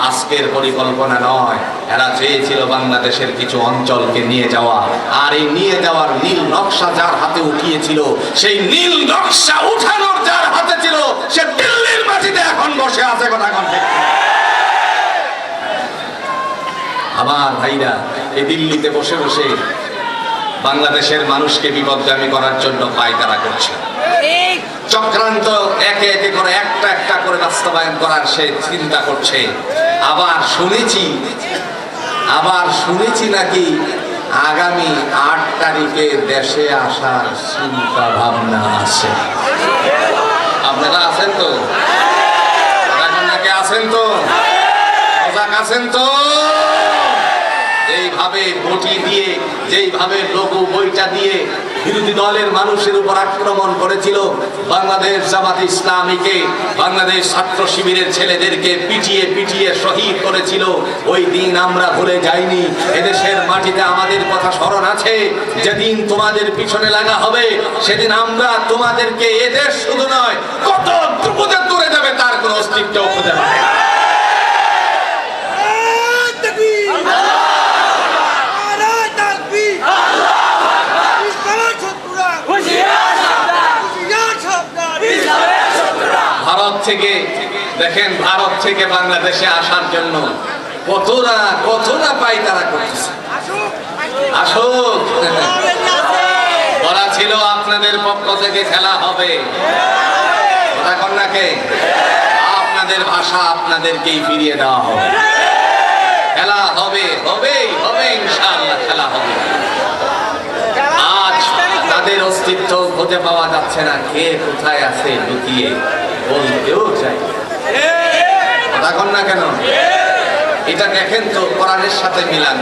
Speaker 1: আজকের পরিকল্পনা নয়, এরা চেয়েছিল বাংলাদেশের কিছু অঞ্চলকে নিয়ে যাওয়া। আর এই নিয়ে যাওয়ার নীল নকশা যার হাতে উঠিয়েছিল, সেই নীল নকশা উঠানোর যার হাতে ছিল, সে দিল্লির মাটিতে এখন বসে আছে। কথা কণ্ঠে আমার ভাইরা, এই দিল্লিতে বসে বসে বাংলাদেশের মানুষকে বিপদগামী করার জন্য পায়তারা করছে। চক্রান্ত একে একে করে একটা একটা করে বাস্তবায়ন করার সে চিন্তা করছে। আবার শুনেছি নাকি আগামী 8 তারিখে দেশে আসার চিন্তা ভাবনা আছে। আপনারা আছেন তো? নাকি আছেন তো? আছেন তো? যেইভাবে বটি দিয়ে, যেইভাবে লোগো বইটা দিয়ে বিরোধী দলের মানুষের উপর আক্রমণ করেছিল, বাংলাদেশ জামাত ইসলামীকে, বাংলাদেশ ছাত্র শিবিরের ছেলেদেরকে পিটিয়ে পিটিয়ে শহীদ করেছিল, ওই দিন আমরা ভুলে যাইনি। এদেশের মাটিতে আমাদের কথা স্মরণ আছে। যেদিন তোমাদের পিছনে লাগা হবে সেদিন আমরা তোমাদেরকে এদেশ শুধু নয় কত দ্রুপদে তুলে যাবে তার কোনো অস্তিত্ব খুঁজে পাবে না। ভারত থেকে দেখেন, ভারত থেকে বাংলাদেশে আসার জন্য কতটা পাই তারা করতেছে। আসুক, বলা ছিল আপনাদের পক্ষ থেকে খেলা হবে, কথা কন্যাকে আপনাদের ভাষা আপনাদেরকেই ফিরিয়ে দেওয়া হবে। খেলা হবে, হবে ইনশাআল্লাহ খেলা হবে। আজ তাদের অস্তিত্ব খুঁজে পাওয়া যাচ্ছে না, কে কোথায় আছে লুকিয়ে বলতেও চাই, কথা কন্যা কেন? এটা দেখেন তো কোরআনের সাথে মিলান।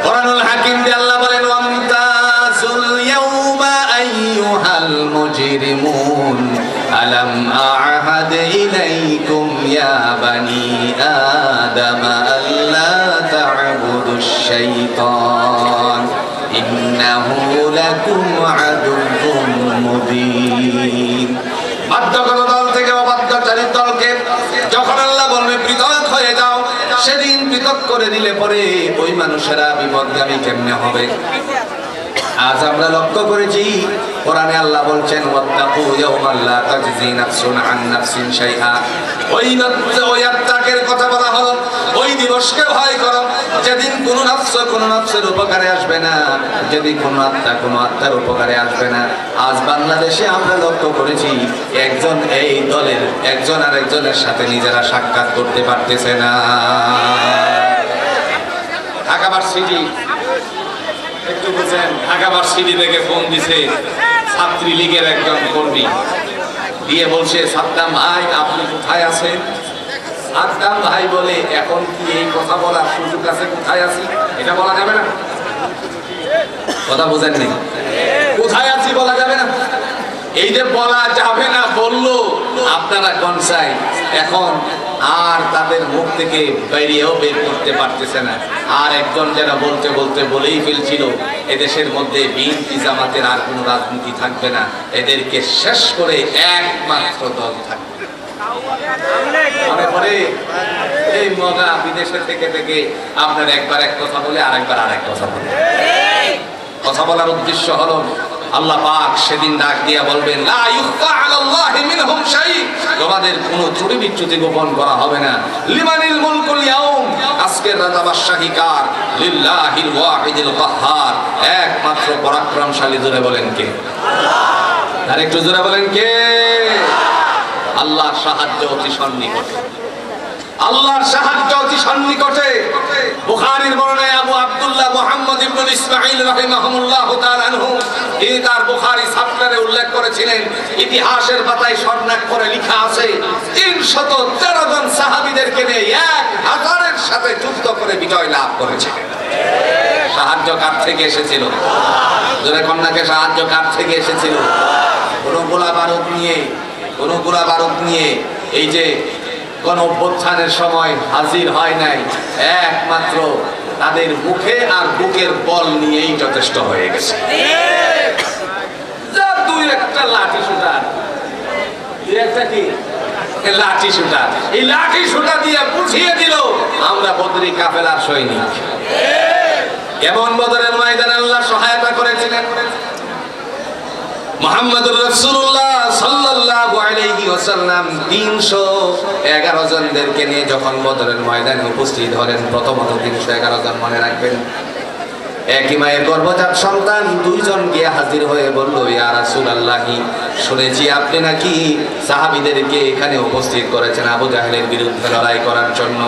Speaker 1: কোরআনুল হাকিম দিয়ে আল্লাহ বলেন, ওয়ামতাজুল ইয়াউমা আইয়ুহাল মুজরিমুন আলাম আ'হাদ ইলাইকুম ইয়া বানি আদম আল্লা তা'বুদুশ শাইতান ইন্নাহু লাকুম আদুউম মুবিন। বাধ্যগত দল থেকে অবাধ্যচারীর দলকে যখন আল্লাহ বলবে পৃথক হয়ে যাও, সেদিন পৃথক করে দিলে পরে ওই মানুষেরা বিপদগামী কেমনে হবে? আজ আমরা লক্ষ্য করেছি কোরআনে আল্লাহ বলছেন, ওয়াত্তাকু ইয়াওমান লা তাজজি নাফসুন আন নাফসিন শাইআ। ওই আত্মাকের কথা বলা হলো, ওই দিবসকে ভয় করো যেদিন কোনো নফসের উপকারে আসবে না, যেদিন কোনো আত্মার উপকারে আসবে না। আজ বাংলাদেশে আমরা লক্ষ্য করেছি একজন এই দলের একজন আরেকজনের সাথে নিজেরা সাক্ষাৎ করতে পারতেছে না। ঢাকা ভার্সিটি একটু বুঝেন, ঢাকা ভার্সিটি থেকে ফোন দিছে ছাত্রলীগের একজন কর্মী, দিয়ে বলছে, সাদ্দাম ভাই আপনি কোথায় আছেন? সাদ্দাম ভাই বলে, এখন কি এই কথা বলার সুযোগ আছে? কোথায় আছি এটা বলা যাবে না, কথা বুঝেননি? কোথায় আছি বলা যাবে না, এই যে বলা যাবে না বললো আপনারা কনসাই এখন আর তাদের মুখ থেকে বেরিয়েও বের করতে পারতেছে না। আর একজন যারা বলতে বলতে বলেই ফেলছিল এদেশের মধ্যে বিএনপি জামাতের আর কোনো রাজনীতি থাকবে না, এদেরকে শেষ করে একমাত্র দল থাকবে। মনে পড়ে এই মগা বিদেশে থেকে থেকে আপনার একবার এক কথা বলে আরেকবার আরেক কথা বলে। কথা বলার উদ্দেশ্য হলো আল্লাহ পাক সেদিন ডাক দিয়া বলবেন, লা ইউখফা আলাল্লাহি মিনহুম শাই, তোমাদের কোনো ত্রুটি বিচ্যুতি গোপন করা হবে না। লিমানিল মুলকুল ইয়াউম, আজকের রাজা বাদশাহী কার? লিল্লাহিল ওয়াহিদিল কাহ্হার, একমাত্র পরাক্রমশালী। জোরে বলেন কে? আল্লাহ। আর একটু জোরে বলেন কে? আল্লাহর সাহায্য অতি সন্নিকটে, আল্লাহর সাহায্য অতি সন্নিকটে। বুখারীর বর্ণনায় আবু আব্দুল্লাহ মুহাম্মদ ইবনে ইসমাঈল রাহিমাহুল্লাহ তাআলা আনহু তিনি তার বুখারী ছাত্রে উল্লেখ করেছিলেন, ইতিহাসের পাতায় স্বর্ণাক্ষরে লেখা আছে 313 জন সাহাবীদেরকে নিয়ে 1000-এর সাথে যুদ্ধ করে বিজয় লাভ করেছে। সাহায্য কার থেকে এসেছিল? জোরে কন্যাকে সাহায্য কার থেকে এসেছিল? কোনো গোলা বারুদ নিয়ে এই যে কোন অভ্যুত্থানের সময় হাজির হয় নাই, একমাত্র তাদের মুখে আর বুকের বল নিয়েই যথেষ্ট হয়ে গেছে। যা দুই একটা লাঠি শুটার, লাঠি শুটার, এই লাঠি শুটা দিয়ে বুঝিয়ে দিল আমরা বদরি কাফেলার সৈনিক। কেমন বদরের ময়দানে আল্লাহ সহায়তা করেছিলেন। মুহাম্মদুর রাসূলুল্লাহ সাল্লাল্লাহু আলাইহি ওয়াসাল্লাম 311 জনদেরকে নিয়ে যখন বদরের ময়দানে উপস্থিত হলেন, প্রথমত 311 জন মনে রাখবেন, একই মায়ের গর্ভজাত সন্তান 2 জন গিয়ে হাজির হয়ে বলল, ইয়া রাসূলুল্লাহি, শুনেছি আপনি নাকি সাহাবীদেরকে এখানে উপস্থিত করেছেন আবু জাহেলের বিরুদ্ধে লড়াই করার জন্য।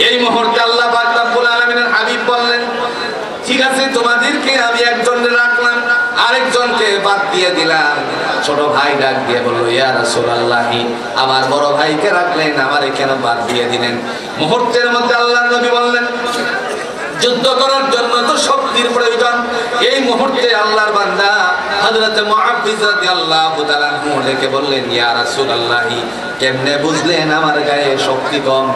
Speaker 1: এই মুহূর্তে আল্লাহ পাক রব্বুল আলামিনের হাবিব বললেন, ঠিক আছে, তোমাদেরকে আমি একজনকে রাখলাম, আরেকজনকে বাদ দিয়ে দিলাম। ছোট ভাই ডাক দিয়ে বলল, ইয়া রাসূলুল্লাহি, আমার বড় ভাইকে রাখলেন, আমারে কেন বাদ দিয়ে দিলেন? মুহূর্তের মধ্যে আল্লাহর নবী বললেন, যুদ্ধ করার জন্য তো শক্তির প্রয়োজন, এই মুহূর্তে আল্লাহর বান্দা হযরত মুআব্বিজ রাদিয়াল্লাহু তাআলা ডেকে বললেন, ইয়া রাসূলুল্লাহ, কেমনে বুঝলেন আমার গায়ে শক্তি কম?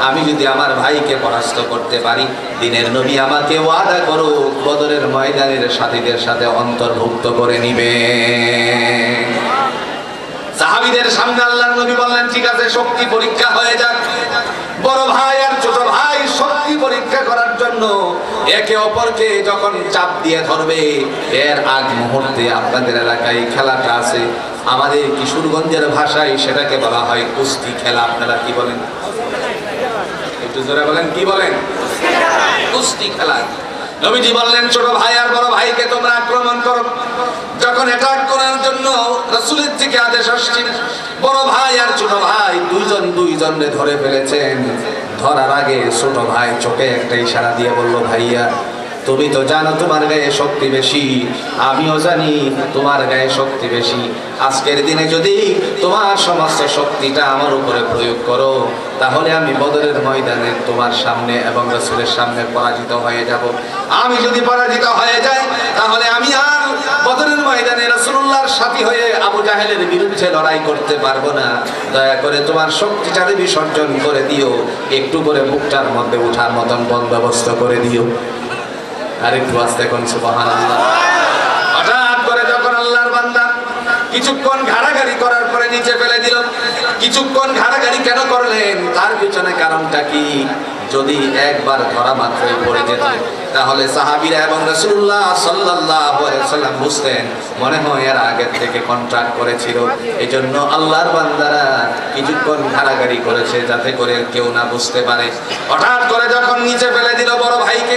Speaker 1: আমি যদি আমার ভাইকে পরাস্ত করতে পারি, দিনের নবী আমাকে ওয়াদা করো বদরের ময়দানের সাথীদের সাথে অন্তর্ভুক্ত করে নিবে। সাহাবীদের সামনে আল্লাহর নবী বললেন, ঠিক আছে, শক্তি পরীক্ষা হয়ে যাক। বড় ভাই আর ছোট ভাই শক্তি পরীক্ষা করার জন্য একে অপরকে যখন চাপ দিয়ে ধরবে, এর আগ মুহূর্তে আপনাদের এলাকায় খেলাটা আছে, আমাদের কিশোরগঞ্জের ভাষায় সেটাকে বলা হয় কুস্তি খেলা। আপনারা কি বলেন? একটু জোরে বলেন, কি বলেন? কুস্তি খেলা। নবীজি বললেন, ছোট ভাই আর বড় ভাইকে তোমরা আক্রমণ করো। যখন অ্যাটাক করার জন্য রাসূলের থেকে আদেশ আসছে, বড় ভাই আর ছোট ভাই দুইজনে ধরে ফেলেছেন। ধরার আগে ছোট ভাই চোখে একটা ইশারা দিয়ে বলল, ভাইয়া তুমি তো জানো তোমার গায়ে শক্তি বেশি, আমিও জানি তোমার গায়ে শক্তি বেশি। আজকের দিনে যদি তোমার সমস্ত শক্তিটা আমার উপরে প্রয়োগ করো, তাহলে আমি বদরের ময়দানে তোমার সামনে এবং রাসূলের সামনে পরাজিত হয়ে যাব। আমি যদি পরাজিত হয়ে যাই, তাহলে আমি আর বদরের ময়দানে রাসূলুল্লাহর সাথী হয়ে আবু জাহেলের বিরুদ্ধে লড়াই করতে পারবো না। দয়া করে তোমার শক্তিটাকে বিসর্জন করে দিও, একটু করে বুকটার মধ্যে ওঠার মতন বন্দোবস্ত করে দিও। আরেকটু আস্তে কোন সুবহানাল্লাহ। হঠাৎ করে যখন আল্লাহর বান্দা কিছুক্ষণ ঘাড়াঘাড়ি করার পরে নিচে ফেলে দিল। কিছুক্ষণ ঘাড়াঘাড়ি কেন করলেন? তার পিছনে কারণটা কি? যদি একবার ধরা মাত্রই পড়ে যেত, তাহলে সাহাবীরা এবং রাসূলুল্লাহ সাল্লাল্লাহু আলাইহি ওয়াসাল্লাম বুঝতেন মনে হয় এর আগে থেকে কন্ট্রাক্ট করেছিল। এজন্য আল্লাহর বান্দারা কিছুক্ষণ ঘাড়াঘাড়ি করেছে যাতে করে কেউ না বুঝতে পারে। হঠাৎ করে যখন নিচে ফেলে দিল বড় ভাইকে,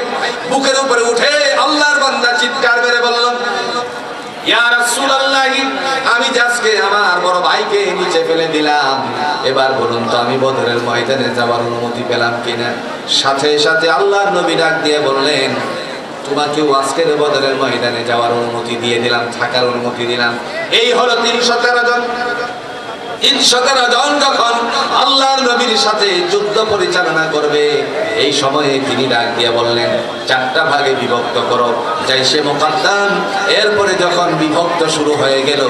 Speaker 1: বুকের উপরে উঠে আল্লাহর বান্দা চিৎকার করে বলল, ইয়া রাসূলুল্লাহ, আমি আজকে আমার বড় ভাইকে নিচে ফেলে দিলাম, এবার বলুন তো আমি বদরের ময়দানে যাওয়ার অনুমতি পেলাম কিনা? সাথে সাথে আল্লাহর নবী ডাক দিয়ে বললেন, তোমাকেও আজকের বদরের ময়দানে যাওয়ার অনুমতি দিয়ে দিলাম, থাকার অনুমতি দিলাম। এই হলো 313 জন। 313 জন যখন আল্লাহর নবীর সাথে যুদ্ধ পরিচালনা করবে, এই সময়ে তিনি ডাক দিয়ে বললেন, 4টা ভাগে বিভক্ত করো জাইশে মুকাদ্দাম। এরপরে যখন বিভক্ত শুরু হয়ে গেল,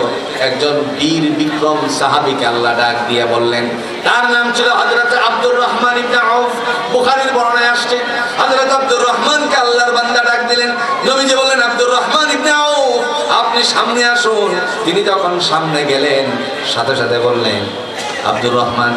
Speaker 1: একজন বীর বিক্রম সাহাবীকে আল্লাহ ডাক দিয়ে বললেন, তার নাম ছিল হযরত আব্দুর রহমান ইবনে আউফ। বুখারীর বর্ণনায় আসছে, হযরত আব্দুর রহমানকে আল্লাহর বান্দা ডাক দিলেন। নবীজি বললেন, আব্দুর রহমান ইবনে আউফ, আপনি সামনে আসুন। তিনি যখন সামনে গেলেন, সাথে সাথে বললেন, আব্দুর রহমান,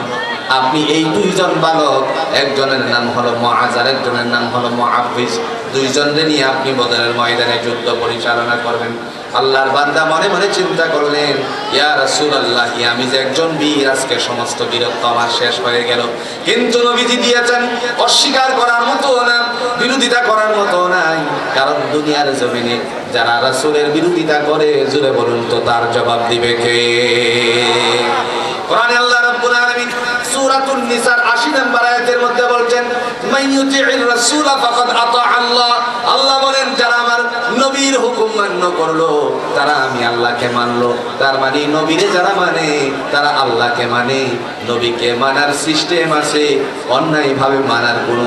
Speaker 1: আপনি এই 2 জন বালক, একজনের নাম হলো মুআজ আর একজনের নাম হলো মুআব্বিজ, 2 জনকে নিয়ে আপনি বদরের ময়দানে যুদ্ধ পরিচালনা করবেন। আল্লাহর বান্দা মনে মনে চিন্তা করলেন, ইয়া রাসূলুল্লাহ, আমি যে একজন বীর, আজকে সমস্ত বীরত্ব আমার শেষ হয়ে গেল। কিন্তু নবীজি দিয়েছেন অস্বীকার করার মতো না, বিরোধিতা করার মতো নাই। কারণ দুনিয়ার জমিনে যারা রাসূলের বিরোধিতা করে, জোরে বলুন তো তার জবাব দিবে কে? কোরআনে আল্লাহ রাব্বুল আলামিন সূরাতুন নিসার 80 নম্বর আয়াতের মধ্যে বলছেন, মাইয়ুতি'র রাসূলা ফাকাদ আতা আল্লাহ। আল্লাহ বলেন, যারা আমার নবীর হুকুম মান্য করলো, তারা আমি আল্লাহকে মানলো। তার মানে নবীরে যারা মানে, তারা আল্লাহকে মানে। নবীকে মানার সিস্টেম আছে, অন্যায়ভাবে মানার কোনো,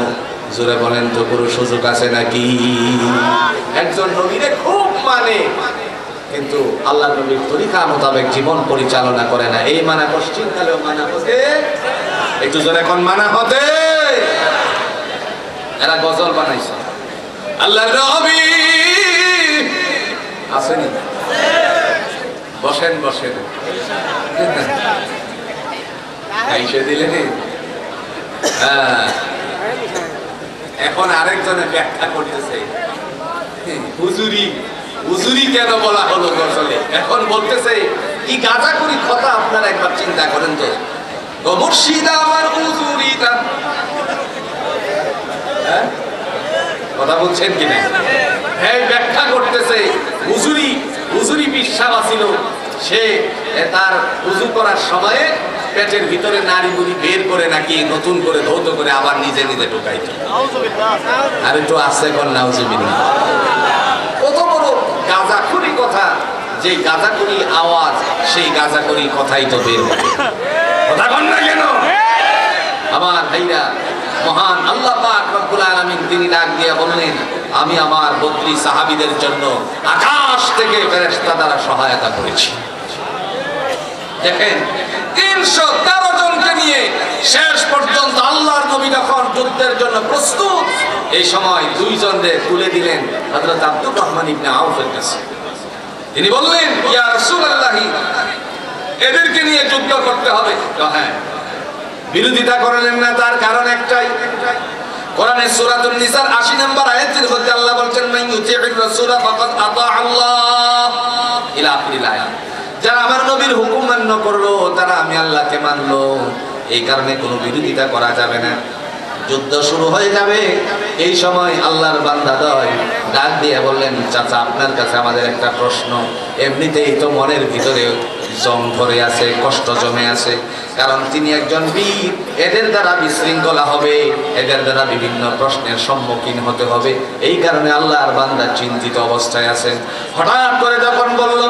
Speaker 1: জোরে বলেন তো, কোনো সুযোগ আছে নাকি? একজন নবীরে খুব মানে, কিন্তু আল্লাহ নবীর তরিকা মোতাবেক জীবন পরিচালনা করে না। এই মানা পশ্চিম কালেও মানা হতে, একটু জোরে এখন মানা হতে। এরা গজল বানাইছে, আল্লাহর নবী আসেনি, বসেন বসেন, এসে দিলেন। এখন আরেকজনে ব্যাখ্যা করতেছে, হুজুরি হুজুরি কেন বলা হলো গজলে? এখন বলতেছে কি গাঁজাখুরি কথা। আপনারা একবার চিন্তা করেন তো, ও মুর্শিদ আমার হুজুরিটা, কথা বলছেন কিনা? হ্যাঁ, ব্যাখ্যা করতেছে হুজুরি। হুজুরি বিশ্বাস ছিল, সে তার উযু করার সময়ে পেটের ভিতরে নারী বুড়ি বের করে নাকি নতুন করে ধৌত করে আবার নিজে নিজে ঢুকাইত। আর একটু আছে কোন নাউজুবিল্লাহ। কত বড় গাঁজাখুরি কথা, যে গাঁজাখুরি আওয়াজ, সেই গাঁজাখুরি কথাই তো বের হবে। কথা বল না কেন? আমার ভাইরা, মহান আল্লাহ পাক রব্বুল আলামিন তিনি ডাক দিয়ে বললেন, আমি আমার 32 সাহাবীদের জন্য আকাশ থেকে ফেরেশতা দ্বারা সহায়তা করেছি। দেখেন 313 জনকে নিয়ে শেষ পর্যন্ত আল্লাহর নবী যখন যুদ্ধের জন্য প্রস্তুত, এই সময় 2 জনদের তুলে দিলেন হযরত আব্দুর রহমান ইবনে আউফের কাছে। তিনি বললেন, ইয়া রাসূলুল্লাহ, এদেরকে নিয়ে যুদ্ধ করতে হবে। হ্যাঁ, বিরোধিতা করলেন না, তার কারণ একটাই, কোরআনের সূরাতুন নিসার 80 নম্বর আয়াতের মধ্যে আল্লাহ বলছেন, মান ইউতি'র রাসূলা ফাকাদ আতা আল্লাহ ইলা আখিরিল আয়াত। যারা আমার নবীর হুকুম মান্য করলো তারা আমি আল্লাহকে মানলো। এই কারণে কোনো বিরোধিতা করা যাবে না। যুদ্ধ শুরু হয়ে যাবে, এই সময় আল্লাহর বান্দাদ্বয় ডাক দিয়ে বললেন, চাচা আপনার কাছে আমাদের একটা প্রশ্ন। এমনিতেই তো মনের ভিতরে জং ধরে আছে, কষ্ট জমে আছে, কারণ তিনি একজন বীর, এদের দ্বারা বিশৃঙ্খলা হবে, এদের দ্বারা বিভিন্ন প্রশ্নের সম্মুখীন হতে হবে, এই কারণে আল্লাহর বান্দা চিন্তিত অবস্থায় আছেন। হঠাৎ করে যখন বলল,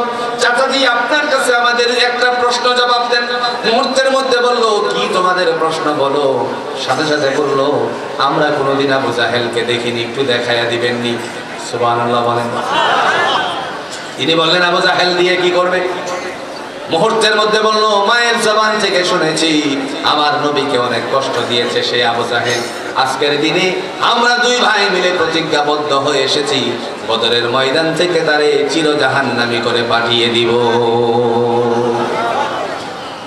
Speaker 1: চাচাজি আপনার কাছে আমাদের একটা প্রশ্ন জবাব দেন, মুহূর্তের মধ্যে বলল, কি তোমাদের প্রশ্ন বলো। সাথে সাথে বলল, আমরা কোনোদিন আবু জাহেলকে দেখিনি, একটু দেখাইয়া দিবেননি। সুবহানাল্লাহ বলেন। তিনি বললেন, আবু জাহেল দিয়ে কি করবে? মুহূর্তের মধ্যে বলল, মায়ের জবান থেকে শুনেছি আমার নবীকে অনেক কষ্ট দিয়েছে সেই আবু জাহেল। আজকের দিনে আমরা 2 ভাই মিলে প্রতিজ্ঞাবদ্ধ হয়ে এসেছি, বদরের ময়দান থেকে তারে চির জাহান্নামী করে পাঠিয়ে দিব।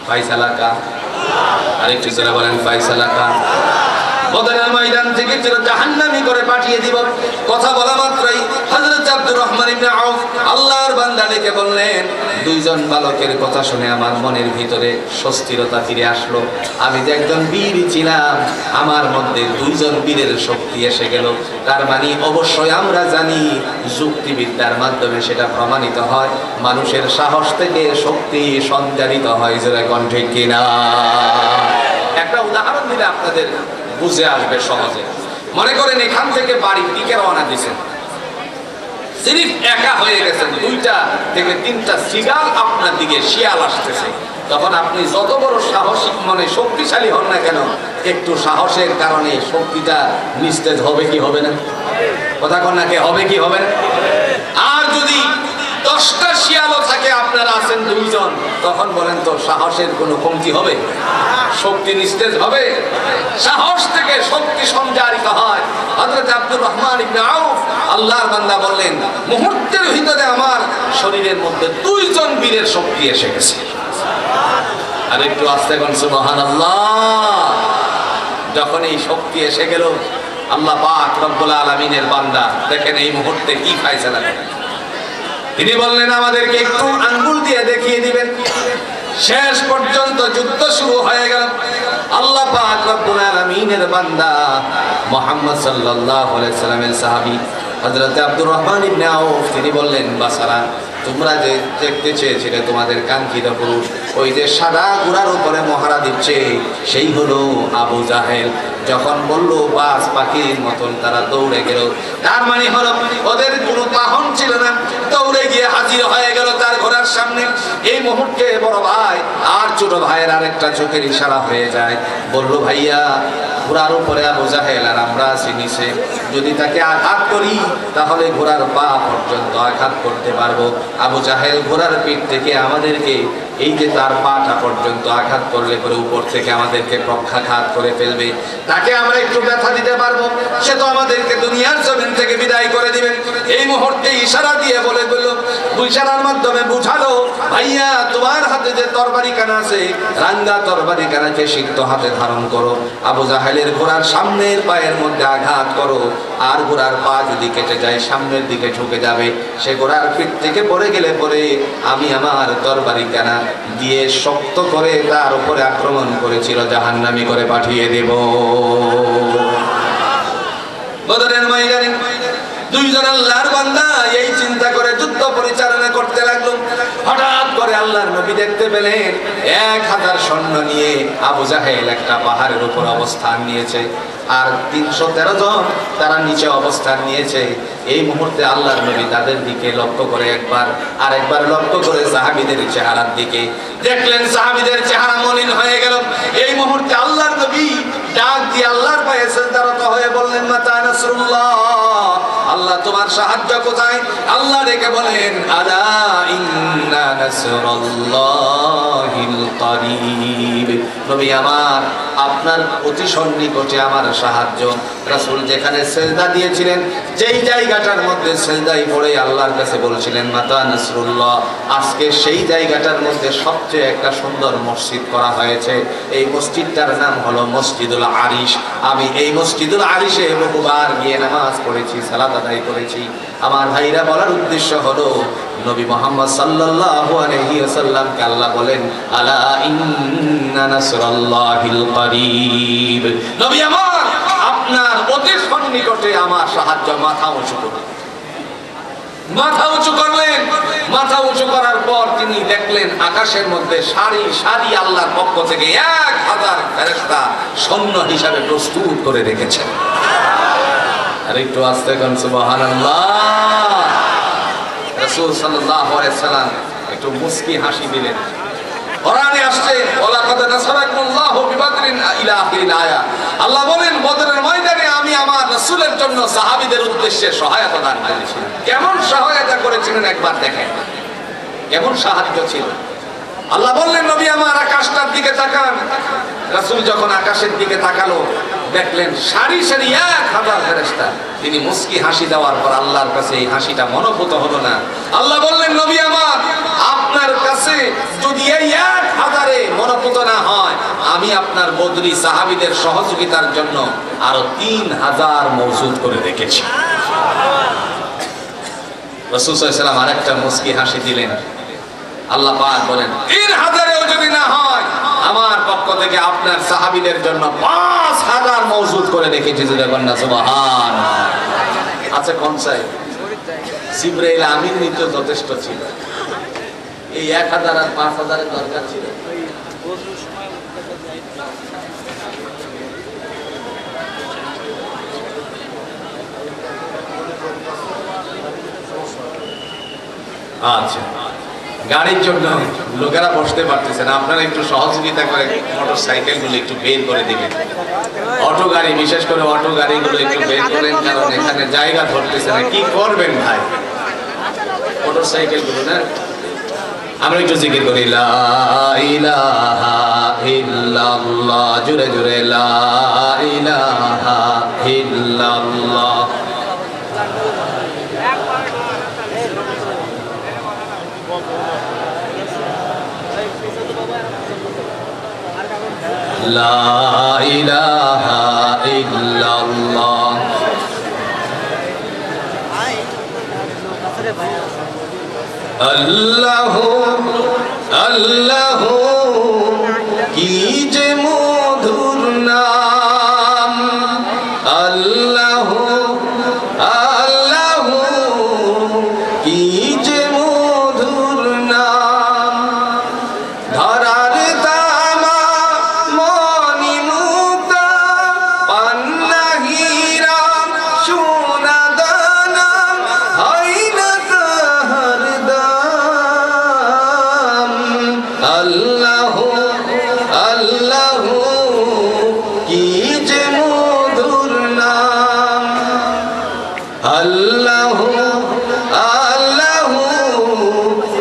Speaker 1: ফায়সালা কার? আরেকটু জোরে বলেন, ফায়সালা কার? বদরের ময়দান থেকে চির জাহান্নামী করে পাঠিয়ে দিব। কথা বলা মাত্রই হযরত আব্দুর রহমান ইবনে আউফ আল্লাহর বান্দা ডেকে বললেন, 2 জন বালকের কথা শুনে আমার মনের ভিতরে স্বস্তিরতা ফিরে আসলো। আমি যে একজন বীর ছিলাম, আমার মধ্যে 2 জন বীরের শক্তি এসে গেল। তার মানে অবশ্যই আমরা জানি যুক্তিবিদ্যার মাধ্যমে সেটা প্রমাণিত হয়, মানুষের সাহস থেকে শক্তি সঞ্চারিত হয়। জোরে কোন ঠিক কিনা? একটা উদাহরণ দিলে আপনাদের বুঝে আসবে সহজে। মনে করেন এখান থেকে বাড়ির দিকে রওনা দিয়েছেন, সিরিফ একা হয়ে গেছেন, 2টা থেকে 3টা শিয়াল আপনার দিকে শিয়াল আসতেছে। তখন আপনি যত বড় সাহসী মনে শক্তিশালী হন না কেন, একটু সাহসের কারণে শক্তিটা নিস্তেজ হবে কি হবে না? কথা কন নাকি, হবে কি হবে না? আর যদি 10টা শিয়ালও থাকে, আপনারা আছেন 2 জন, তখন বলেন তো সাহসের কোনো কমতি হবে? শক্তি নিস্তেজ হবে? সাহস থেকে শক্তি সঞ্চারিত হয়। হযরত আব্দুর রহমান ইবনে আউফ আল্লাহর বান্দা বললেন, মুহূর্তের ভিতরে আমার শরীরের মধ্যে 2 জন বীরের শক্তি এসে গেছে। আর একটু আস্তে বলুন সুবহানাল্লাহ। যখন এই শক্তি এসে গেল, আল্লাহ পাক রব্বুল আলামিনের বান্দা দেখেন এই মুহূর্তে কি ফয়সালা করেন। তিনি বললেন, আমাদেরকে একটু আঙ্গুল দিয়ে দেখিয়ে দিবেন। শেষ পর্যন্ত যুদ্ধ শুরু হয়ে গেল। আল্লাহ পাক রব্বুল আলামিনের বান্দা মুহাম্মদ সাল্লাল্লাহু আলাইহি সাল্লামের সাহাবী হযরত আব্দুর রহমান ইবনে আউফ তিনি বললেন, বাসারা তোমরা যে দেখতে চেয়েছিলে তোমাদের কাঙ্ক্ষিত পুরুষ, ওই যে সাদা ঘোড়ার উপরে মহারা দিচ্ছে, সেই হলো আবু জাহেল। যখন বলল বাস পাখির মতন তারা দৌড়ে গেল, তার মানে হলো ওদের কোনো বাহন ছিল না, দৌড়ে গিয়ে হাজির হয়ে গেল তার ঘোড়ার সামনে। এই মুহূর্তে বড় ভাই আর ছোট ভাইয়ের আরেকটা চোখের ইশারা হয়ে যায়, বলল, ভাইয়া ঘোড়ার উপরে আবু জাহেল আর আমরা আছি নিচে, যদি তাকে আঘাত করি তাহলে ঘোড়ার পা পর্যন্ত আঘাত করতে পারবো। আবু জাহেল ঘোড়ার পিঠ থেকে আমাদেরকে এই যে তার পাটা পর্যন্ত আঘাত করলে পরে উপর থেকে আমাদেরকে পক্ষাঘাত করে ফেলবে, তাকে আমরা একটু ব্যথা দিতে পারবো, সে তো আমাদেরকে দুনিয়ার জমিন থেকে বিদায় করে দিবেন। এই মুহূর্তে ইশারা দিয়ে বলে বলল, ইশারার মাধ্যমে বুঝালো, ভাইয়া তোমার হাতে যে তরবারি কানা আছে, রাঙ্গা তরবারি কানাকে সিদ্ধ হাতে ধারণ করো, আবু জাহেলের ঘোড়ার সামনের পায়ের মধ্যে আঘাত করো, আর ঘোড়ার পা যদি কেটে যায় সামনের দিকে ঝুঁকে যাবে, সে ঘোড়ার পিঠ থেকে পড়ে গেলে পরে আমি আমার তরবারি কানা দিয়ে শক্ত করে তার উপরে আক্রমণ করেছিল জাহান্নামী করে পাঠিয়ে দেব। বদরের ময়দানে 2 জন আল্লাহর বান্দা এই চিন্তা করে যুদ্ধ পরিচালনা করতে লাগলো। হঠাৎ করে আল্লাহর নবী দেখতে পেলেন 1000 সৈন্য নিয়ে আবু জাহেল একটা পাহাড়ের উপর অবস্থান নিয়েছে, আর 313 জন তারা নিচে অবস্থান নিয়েছে। এই মুহূর্তে আল্লাহর নবী তাদের দিকে লক্ষ্য করে আরেকবার লক্ষ্য করে সাহাবীদের চেহারার দিকে দেখলেন, সাহাবীদের চেহারা মলিন হয়ে গেল। এই মুহূর্তে আল্লাহর নবী ডাক দিয়ে আল্লাহর পায়ে সিজদারত হয়ে বললেন, মাতা নাসরুল্লাহ, আল্লাহ তোমার সাহায্য কোথায়? আল্লাহ ডেকে বলেন আলা ইন্না নাসরাল্লাহিল করিব। নবী আমার, আপনার অতি সন্নিকটে আমার সাহায্য। রাসূল যেখানে সিজদা দিয়েছিলেন, যেই জায়গাটার মধ্যে সিজদায় পড়ে আল্লাহর কাছে বলছিলেন মাতা নাসরুল্লাহ, আজকে সেই জায়গাটার মধ্যে সবচেয়ে একটা সুন্দর মসজিদ করা হয়েছে। এই মসজিদটার নাম হলো মসজিদুল আরিশ। আমি এই মসজিদুল আরিশে বহুবার গিয়ে নামাজ পড়েছি, সালাত আদায় করেছি। আমার ভাইরা, বলার উদ্দেশ্য হলো নবী মুহাম্মদ সাল্লাল্লাহু আলাইহি ওয়াসাল্লামকে আল্লাহ বলেন আলা ইন্না নাসরাল্লাহিল করিব। নবী আমার, আপনার অতি সন্নিকটে আমার সাহায্য। মাথা উঁচু করুন। মাথা উঁচু করলেন। মাথা উঁচু করার পর তিনি দেখলেন আকাশের মধ্যে সারি সারি আল্লাহর পক্ষ থেকে 1000 ফেরেশতা সৈন্য হিসাবে প্রস্তুত করে রেখেছেন। আর একটু আস্তে কোন সুবহানাল্লাহ। রাসূল সাল্লাল্লাহু আলাইহি সাল্লাম একটু মুস্কি হাসি দিলেন। কোরআনে আসছে ওয়ালাকাদ নাসারাকুল্লাহু বিবাদরিন ইলা আখিরিল আয়াত। আল্লাহ বলেন বদরের ময়দানে আমি আমার রাসূলের জন্য সাহাবীদের উদ্দেশ্যে সহায়তা দান করেছিলাম। কেমন সহায়তা করেছিলেন একবার দেখেন, কেমন সাহায্য ছিল। আল্লাহ বললেন নবী আমার আকাশটার দিকে তাকান। রাসূল যখন আকাশের দিকে তাকালো, দেখলেন সারি সারি 1000 ফেরেশতা। তিনি মুস্কি হাসি দেওয়ার পর আল্লাহর কাছে এই হাসিটা মনোভূত হলো না। আল্লাহ বললেন নবী আমার, আপনার কাছে যদি এই 1000-এ মনোভূত না হয়, আমি আপনার বদরি সাহাবীদের সহযোগিতার জন্য আরো 3000 মওজুদ করে রেখেছি। রাসূল সাল্লাল্লাহু আলাইহি ওয়াসাল্লাম আরেকটা মুস্কি হাসি দিলেন। আল্লাহ পাক বলেন 3000-এও যদি না হয়, আমার পক্ষ থেকে আপনার সাহাবীদের জন্য 5000 মওজুদ করে রেখেছি। সুবহানাল্লাহ, সুবহানাল্লাহ। আচ্ছা, কোন চাই? জিবরাইল আমিন নিতে যথেষ্ট ছিল। এই 1000 আর 5000 এর দরকার ছিল? আচ্ছা, গাড়ির জন্য লোকেরা বসতে পারতেছে না, আপনারা একটু সহযোগিতা করে মোটর সাইকেলগুলো একটু বের করে দিবেন। অটো গাড়ি, বিশেষ করে অটো গাড়িগুলো একটু বের করেন, কারণ এখানে জায়গা ধরতেছে না। কি করবেন ভাই, মোটর সাইকেলগুলো না। আমরা একটু জিকির করি লা ইলাহা ইল্লাল্লাহ, জোরে জোরে লা ইলাহা ইল্লাল্লাহ। লা ইলাহা ইল্লাল্লাহ। আল্লাহু আল্লাহু কি যে মধুর নাম। আল্লাহু আল্লাহু কি যে মধুর নাম। ধরার তামা মনি মুক্তা পান্না হীরা সোনা দানা হয় না তাহার দাম। আল্লাহু আল্লাহু কি যে মধুর নাম। আল্লাহু আল্লাহু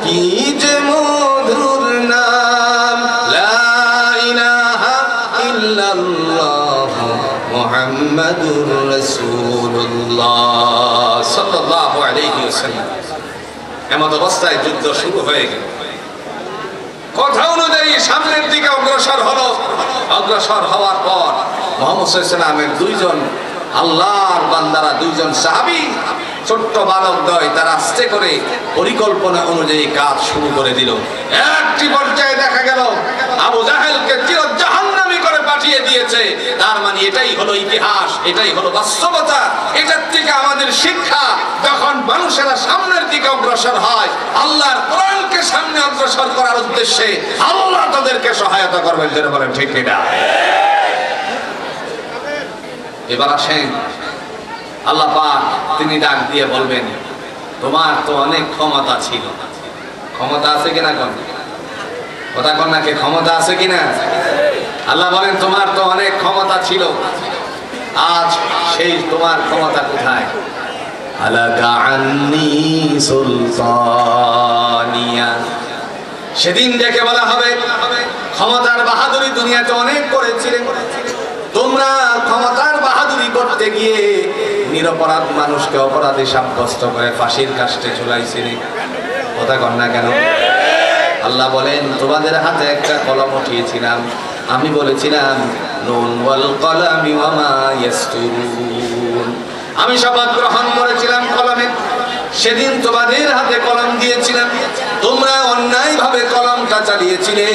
Speaker 1: কি যে মধুর নাম। লা ইলাহা ইল্লাল্লাহ মুহাম্মাদুর রাসূলুল্লাহ সাল্লাল্লাহু আলাইহি ওয়াসাল্লাম। এমন অবস্থায় যুদ্ধ শুরু হয়ে গেল। কথা অনুযায়ী সামনের দিকে অগ্রসর হলো। অগ্রসর হওয়ার পর মুহাম্মদ সাল্লাল্লাহু আলাইহি ওয়াসাল্লামের দুইজন আল্লাহর বান্দারা, দুইজন সাহাবী, ছোট্ট বালকদ্বয়, তারা আস্তে করে পরিকল্পনা অনুযায়ী কাজ শুরু করে দিল। একটি পর্যায়ে দেখা গেল আবু জাহেলকে চিরজাহান্নামী করে পাঠিয়ে দিয়েছে। তার মানে এটাই হলো ইতিহাস, এটাই হলো বাস্তবতা। এটার থেকে আমাদের শিক্ষা, যখন মানুষেরা সামনের দিকে অগ্রসর হয়, আল্লাহর কোরআনকে সামনে অগ্রসর করার উদ্দেশ্যে আল্লাহ তাদেরকে সহায়তা করবেন। যেটা বলেন ঠিক কিনা? এবার আসেন, আল্লাহ পাক তিনি ডাক দিয়ে বলবেন তোমার তো অনেক ক্ষমতা ছিল। ক্ষমতা আছে কিনা? কোন কথা কোন নাকি? ক্ষমতা আছে কিনা? আল্লাহ বলেন তোমার তো অনেক ক্ষমতা ছিল, আজ সেই তোমার ক্ষমতা কোথায়? হালাকা আন্নি সুলতানিয়া। সেদিন ডেকে বলা হবে, ক্ষমতার বাহাদুরি দুনিয়াতে অনেক করেছিলে, তোমরা ক্ষমতার বাহাদুরি করতে গিয়ে নিরপরাধ মানুষকে অপরাধী সাব্যস্ত করে ফাঁসির কাস্টে ঝুলাইছিলে। কথা কন না কেন? আল্লাহ বলেন, তোমাদের হাতে একটা কলম উঠিয়েছিলাম, আমি বলেছিলাম নুন ওয়াল কলামি ওয়া মা ইয়াসতুরুন, আমি শপথ গ্রহণ করেছিলাম কলমে। সেদিন তোমাদের হাতে কলম দিয়েছিলাম, তোমরা অন্যায়ভাবে কলমটা চালিয়েছিলে,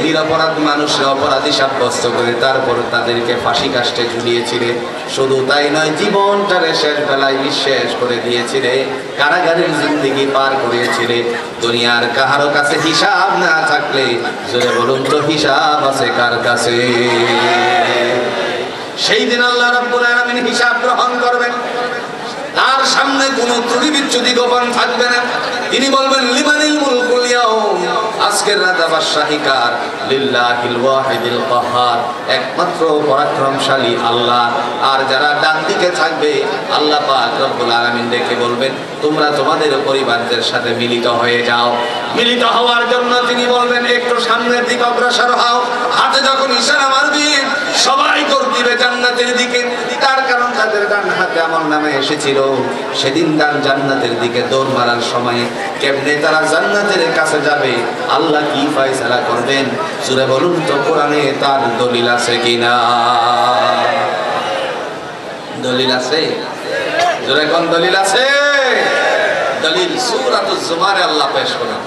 Speaker 1: নিরপরাধ মানুষরা অপরাধী সাব্যস্ত করে তারপর তাদেরকে ফাঁসি কাস্টে ঝুলিয়েছিলে। শুধু তাই নয়, জীবনটারে শেষ বেলায় নিঃশেষ করে দিয়েছিলে, কারাগারের জিন্দেগি পার করিয়েছিলে। দুনিয়ার কাহারো কাছে হিসাব না থাকলে জোরে বলুন তো হিসাব আছে কার কাছে? সেই দিন আল্লাহ রাব্বুল আলামিন হিসাব গ্রহণ করবেন, তার সামনে কোনো ত্রুটি বিচ্যুতি গোপন থাকবে না। তিনি বলবেন লিমানিল মুলকুল ইয়াউম, আজকের রাজা বাদশাহী কার? লিল্লাহিল ওয়াহিদিল কাহ্হার, একমাত্র পরাক্রমশালী আল্লাহ। আর যারা ডান দিকে থাকবে, আল্লাহ পাক রব্বুল আলামিন ডেকে বলবেন, তোমরা তোমাদের পরিবারদের সাথে মিলিত হয়ে যাও। মিলিত হওয়ার জন্য তিনি বলবেন, একটু সামনের দিকে অগ্রসর হও। হাতে যখন ইশারা মারবেন, সবাই দৌড় দিবে জান্নাতের দিকে। তার কারণ তাদের ডান হাতে আমলনামা এসেছিল। সেদিন ডান জান্নাতের দিকে দৌড় মারার সময় কেমনে তারা জান্নাতের কাছে যাবে, আল্লাহ কি ফয়সালা করবেন? সূরা বলুন তো কোরআনে তার দলিল আছে কিনা? দলিল আছে? জোরে কোন দলিল আছে? দলিল সূরাতুজ জুমারে আল্লাহ পেশ করেন,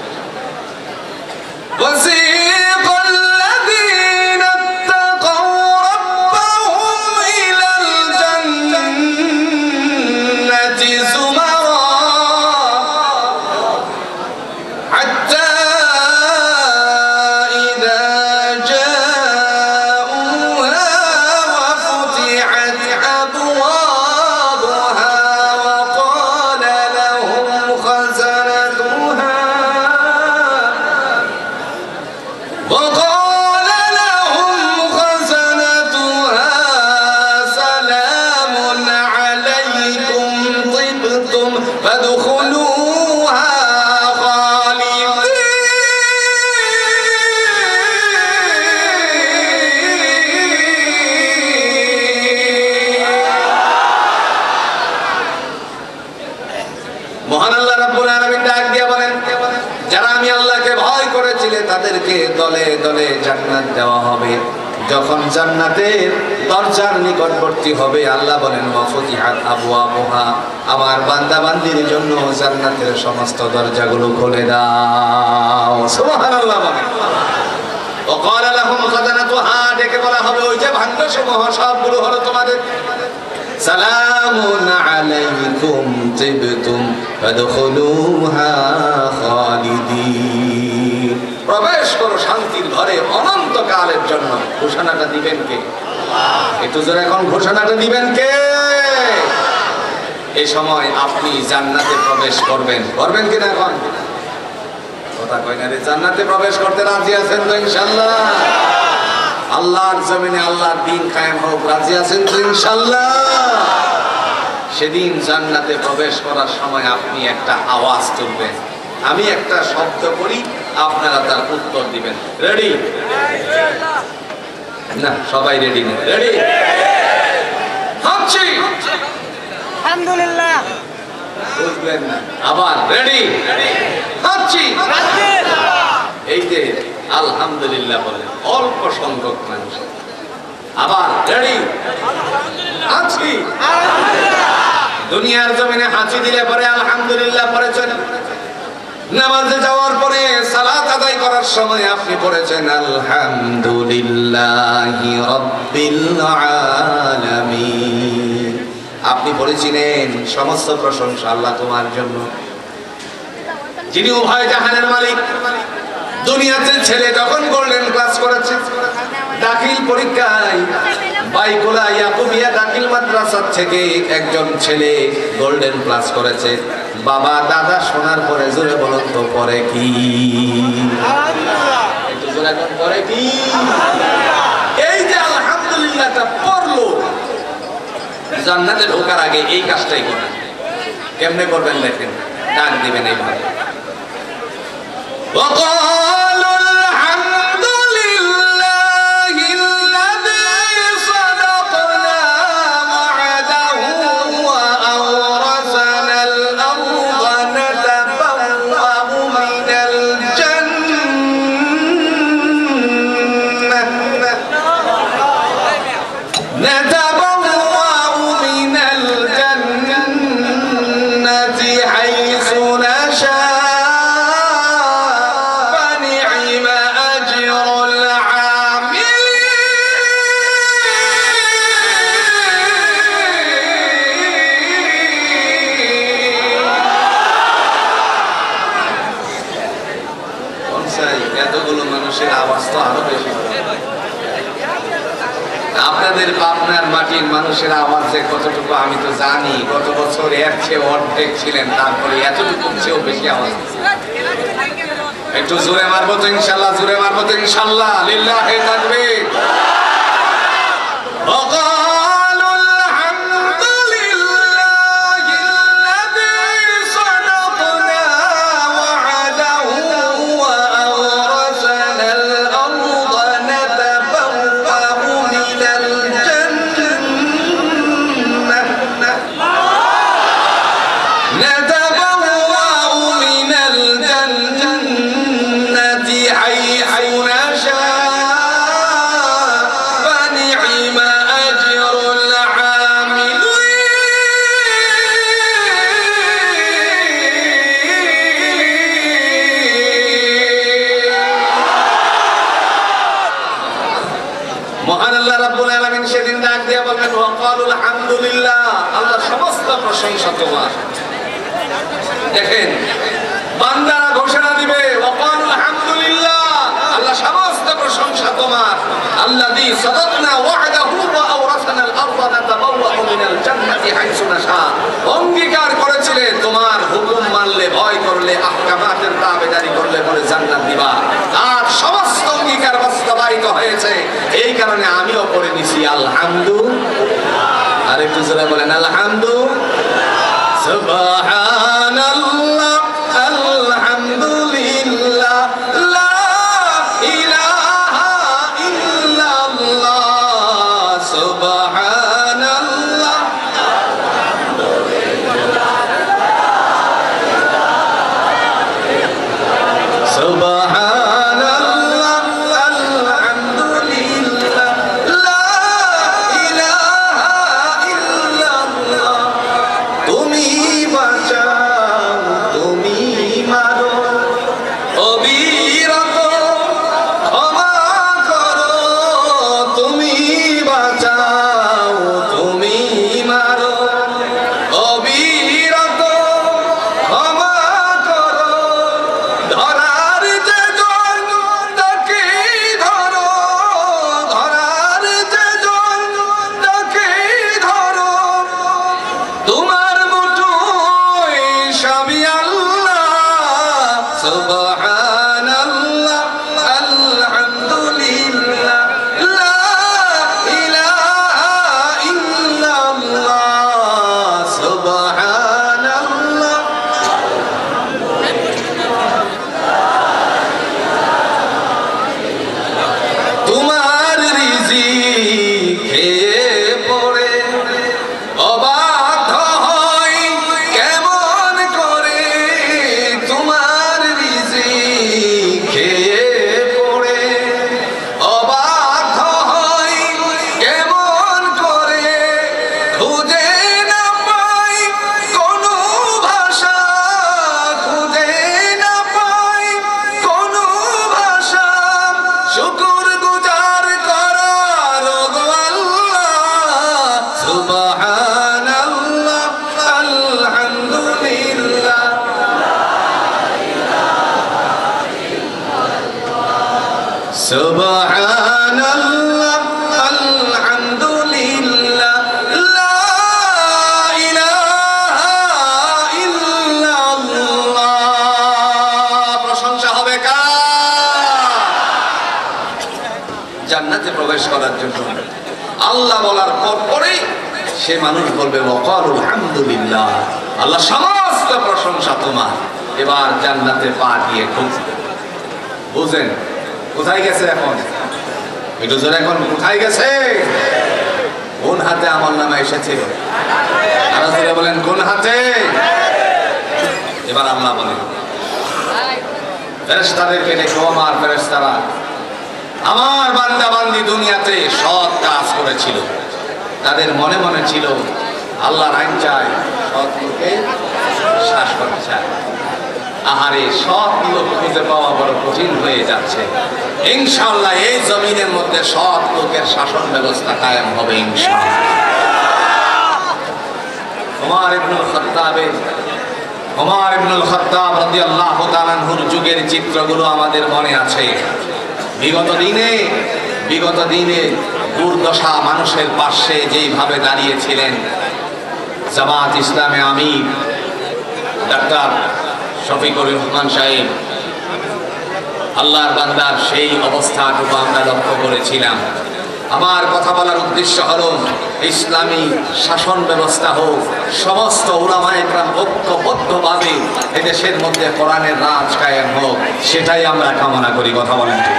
Speaker 1: ওয়াসিকাল লাযীনা ইত্তাকাউ রাব্বাহুম ইলাল জান্নাতি যুমারা হাত্তা ইযা জাউহা ওয়া ফুতিহাত আবওয়াবুহা ওয়া ক্বালা লাহুম খাযানাতুহা وقال لهم خزنتها سلام عليكم طبتم فادخلوها خالدين. মহান আল্লাহ রাব্বুল আলামিন ডাক দিয়া বলেন, যারা আমি আল্লাহকে ভয় করেছিলে তাদেরকে দলে দলে জান্নাত দেওয়া হবে। যখন জান্নাতের দরজার নিকটবর্তী হবে, আল্লাহ বলেন ওয়াফতিহাত আবওয়াবুহা, আমার বান্দা বান্দির জন্য জান্নাতের সমস্ত দরজাগুলো খুলে দাও। সুবহানাল্লাহ বলেন। وقال لهم خزنتها, ডেকে বলা হবে ওই যে ভাণ্ডসমূহ সবগুলো হলো তোমাদের। সালামুন আলাইকুম তিবতুম ফাদখুলুহা খালিদিন, প্রবেশ করো শান্তির ঘরে অনন্তকালের জন্য। ঘোষণাটা দিবেন কে? একটু জোরে এখন ঘোষণাটা দিবেন কে? এই সময় আপনি জান্নাতে প্রবেশ করবেন, করবেন কিনা? এখন কথা কই না রে, জান্নাতে প্রবেশ করতে রাজি আছেন তো ইনশাআল্লাহ? আল্লাহর জমিনে আল্লাহর দ্বীন কায়েম হোক, রাজি আছেন তো ইনশাআল্লাহ? সেদিন জান্নাতে প্রবেশ করার সময় আপনি একটা আওয়াজ তুলবেন, আমি একটা শব্দ করি, আপনারা তার উত্তর দিবেন। রেডি? না সবাই রেডি না? রেডি? হাঁচি
Speaker 2: আলহামদুলিল্লাহ।
Speaker 1: বুঝলেন না? আবার রেডি? হাঁচি। এই যে আলহামদুলিল্লাহ বলেন অল্প সংখ্যক মানুষ। আবার রেডি? হাঁচি। দুনিয়ার জমিনে হাঁচি দিলে পরে আলহামদুলিল্লাহ পড়েছেন, নামাজে যাওয়ার পরে সালাত আদায় করার সময় আপনি পড়েছেন আলহামদুলিল্লাহি রাব্বিল আলামিন। আপনি পড়েছিলেন সমস্ত প্রশংসা আল্লাহ তোমার জন্য, যিনি উভয় জাহানের মালিক। দুনিয়াতে ছেলে যখন গোল্ডেন ক্লাস করেছে, দাখিল পরীক্ষায় বাইকুলা ইয়াকুবিয়া দাখিল মাদ্রাসা থেকে একজন ছেলে গোল্ডেন ক্লাস করেছে। বাবা দাদা শোনার পরে জোরে বলুন তো পরে কি? একটু জোরে বলুন পরে কি? এই যে আলহামদুলিল্লাহটা পড়লো, জান্নাতে ঢোকার আগে এই কাজটাই করে। কেমনে করবেন দেখেন, ডাক দিবেন এইভাবে এতগুলো মানুষের আওয়াজ তো আরো বেশি। আপনাদের পাবনার মাটির মানুষের আওয়াজ যে কতটুকু আমি তো জানি, গত বছর এর চেয়ে অর্ধেক ছিলেন, তারপরে এতটুকু চেয়েও বেশি আওয়াজ। একটু জোরে মারবো তো ইনশাল্লাহ, জোরে মারবো তো ইনশাল্লাহ। লিল্লাহি তাকবীর। মহান আল্লাহ রাব্বুল আলামিন সেদিন ডাক দিয়ে বলবেন ওয়াকালুল হামদুলিল্লাহ, আল্লাহ সমস্ত প্রশংসা তোমার। দেখেন বান্দারা ঘোষণা দিবে ওয়াকালুল হামদুলিল্লাহ, আল্লাহ সমস্ত প্রশংসা তোমার। আল্লাযী সাদাকনা ওয়া'দাহু ওয়া আওরাসানাল আরদা নাতাবাওয়াউ মিনাল জান্নাতি হাইসু নাশা, অঙ্গীকার করেছিলে তোমার হুকুম মানলে, ভয় করলে, আহকামাতের তাবেদারি করলে পরে জান্নাত দিবা, আর সমস্ত অঙ্গীকার বাস্তবায়িত হয়েছে। এই কারণে আমিও করে নিছি আলহামদুলিল্লাহ। আর একটু জোরে বলেন আলহামদুলিল্লাহ। সুবহানাল্লাহ, আলহামদুলিল্লাহ, লা ইলাহা ইল্লাল্লাহ, সুবহানাল্লাহ, সুবহানাল্লাহ, আলহামদুলিল্লাহ, লা ইলাহা ইল্লাল্লাহ। তুমি বাঁচাও, তুমি মারো, অবিরত ক্ষমা করো। তুমি বাঁচাও, তুমি মারো, অবিরত ক্ষমা করো। ধরার যে জন তাকে ধরো, ধরার যে জন তাকে ধরো। তোমার মুঠোয় সবই আল্লাহ। সুবহানাল্লাহ, আলহামদুলিল্লাহ, লা ইলাহা ইল্লাল্লাহ, সুবহানাল্লাহ। তোমার রিজিক খেয়ে পড়ে অবাধ্য হই কেমন করে। তোমার রিজিক খেয়ে পড়ে অবাধ্য হই কেমন করে। খুঁজে না পাই কোনো ভাষা, খুঁজে না পাই কোনো ভাষা। শুকর গুজার করার গো আল্লাহ। সুবহানাল্লাহ, আলহামদুলিল্লাহ, সুবহানাল্লাহ, আলহামদুলিল্লাহ, লা ইলাহা ইল্লাল্লাহ। প্রশংসা হবে কার? জান্নাতে প্রবেশ করার জন্য। আল্লাহ বলার পর পরেই সে মানুষ বলবে ওয়াকালু আলহামদুলিল্লাহ, আল্লাহ সমস্ত প্রশংসা তোমার। এবার জান্নাতে পা দিয়ে খুঁজবে। বুঝেন কোথায় গেছে এখন? একটু জোরে এখন কোথায় গেছে? কোন হাতে আমলনামা এসেছিল? আরো জোরে বলেন কোন হাতে? এবার আল্লাহ বলেন ফেরেশতাদেরকে দেখো, আমার ফেরেশতারা আমার বান্দা বান্দি দুনিয়াতে সৎ কাজ করেছিল, তাদের মনে মনে ছিল আল্লাহর আইন চায়, সৎ লোকে শাসন চায়। আহারে সৎ লোক খুঁজে পাওয়া বড় কঠিন হয়ে যাচ্ছে। ইনশাআল্লাহ এই জমিনের মধ্যে সৎ লোকের শাসন ব্যবস্থা কায়েম হবে ইনশাআল্লাহ। ওমর ইবনুল খাত্তাব রাদিয়াল্লাহু তাআলা আনহুর যুগের চিত্রগুলো আমাদের মনে আছে। বিগত দিনে দুর্দশা মানুষের পাশে যেইভাবে দাঁড়িয়েছিলেন জামাত ইসলামে আমির ডাক্তার শফিকুর রহমান সাহেব, আল্লাহর বান্দার সেই অবস্থাটুকু আমরা লক্ষ্য করেছিলাম। আমার কথা বলার উদ্দেশ্য হলো ইসলামী শাসন ব্যবস্থা হোক, সমস্ত উলামায়ে কেরাম ঐক্যবদ্ধভাবে এদেশের মধ্যে কোরআনের রাজ কায়েম হোক, সেটাই আমরা কামনা করি। কথা বলেন ঠিক?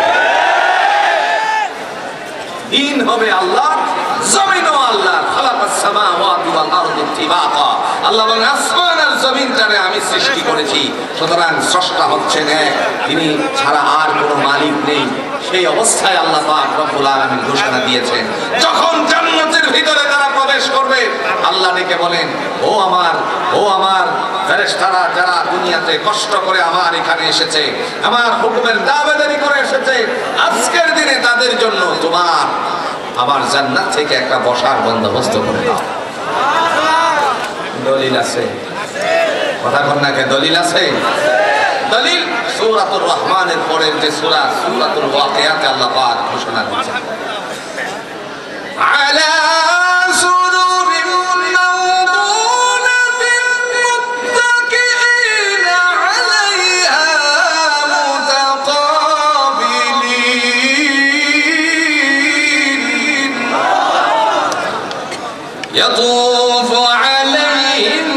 Speaker 1: দিন হবে আল্লাহ, জমিনও আল্লাহ। খালাকাস সামাওয়াতি ওয়াল আরদি তিবাকা, আল্লাহ বলেন আসমান আর জমিনটারে আমি সৃষ্টি করেছি। সুতরাং স্রষ্টা হচ্ছেন এক, তিনি ছাড়া আর কোনো মালিক নেই। সেই অবস্থায় আল্লাহ পাক রব্বুল আলামিন ঘোষণা দিয়েছেন, যখন জান্নাতের ভিতরে তারা প্রবেশ করবে আল্লাহ ডেকে বলেন, ও আমার ফেরেশতারা যারা দুনিয়াতে কষ্ট করে আমার এখানে এসেছে, আমার হুকুমের দাবিদারি করে এসেছে, আজকের দিনে তাদের জন্য তোমার আমার জান্নাত থেকে একটা বসার বন্দোবস্ত করে দাও। দলিল আছে? কথা বল না, কে দলিল আছে? দলিল সূরাতুর রহমানের পরের যে সূরা সূরাতুল ওয়াকিয়াতে আল্লাহ পাক ঘোষণা দিয়েছেন, আলা সুরুরিন মাওদুনাতিন মুত্তাকিইনা আলাইহা মুতাকাবিলিন ইয়াতুফু আলাইহিম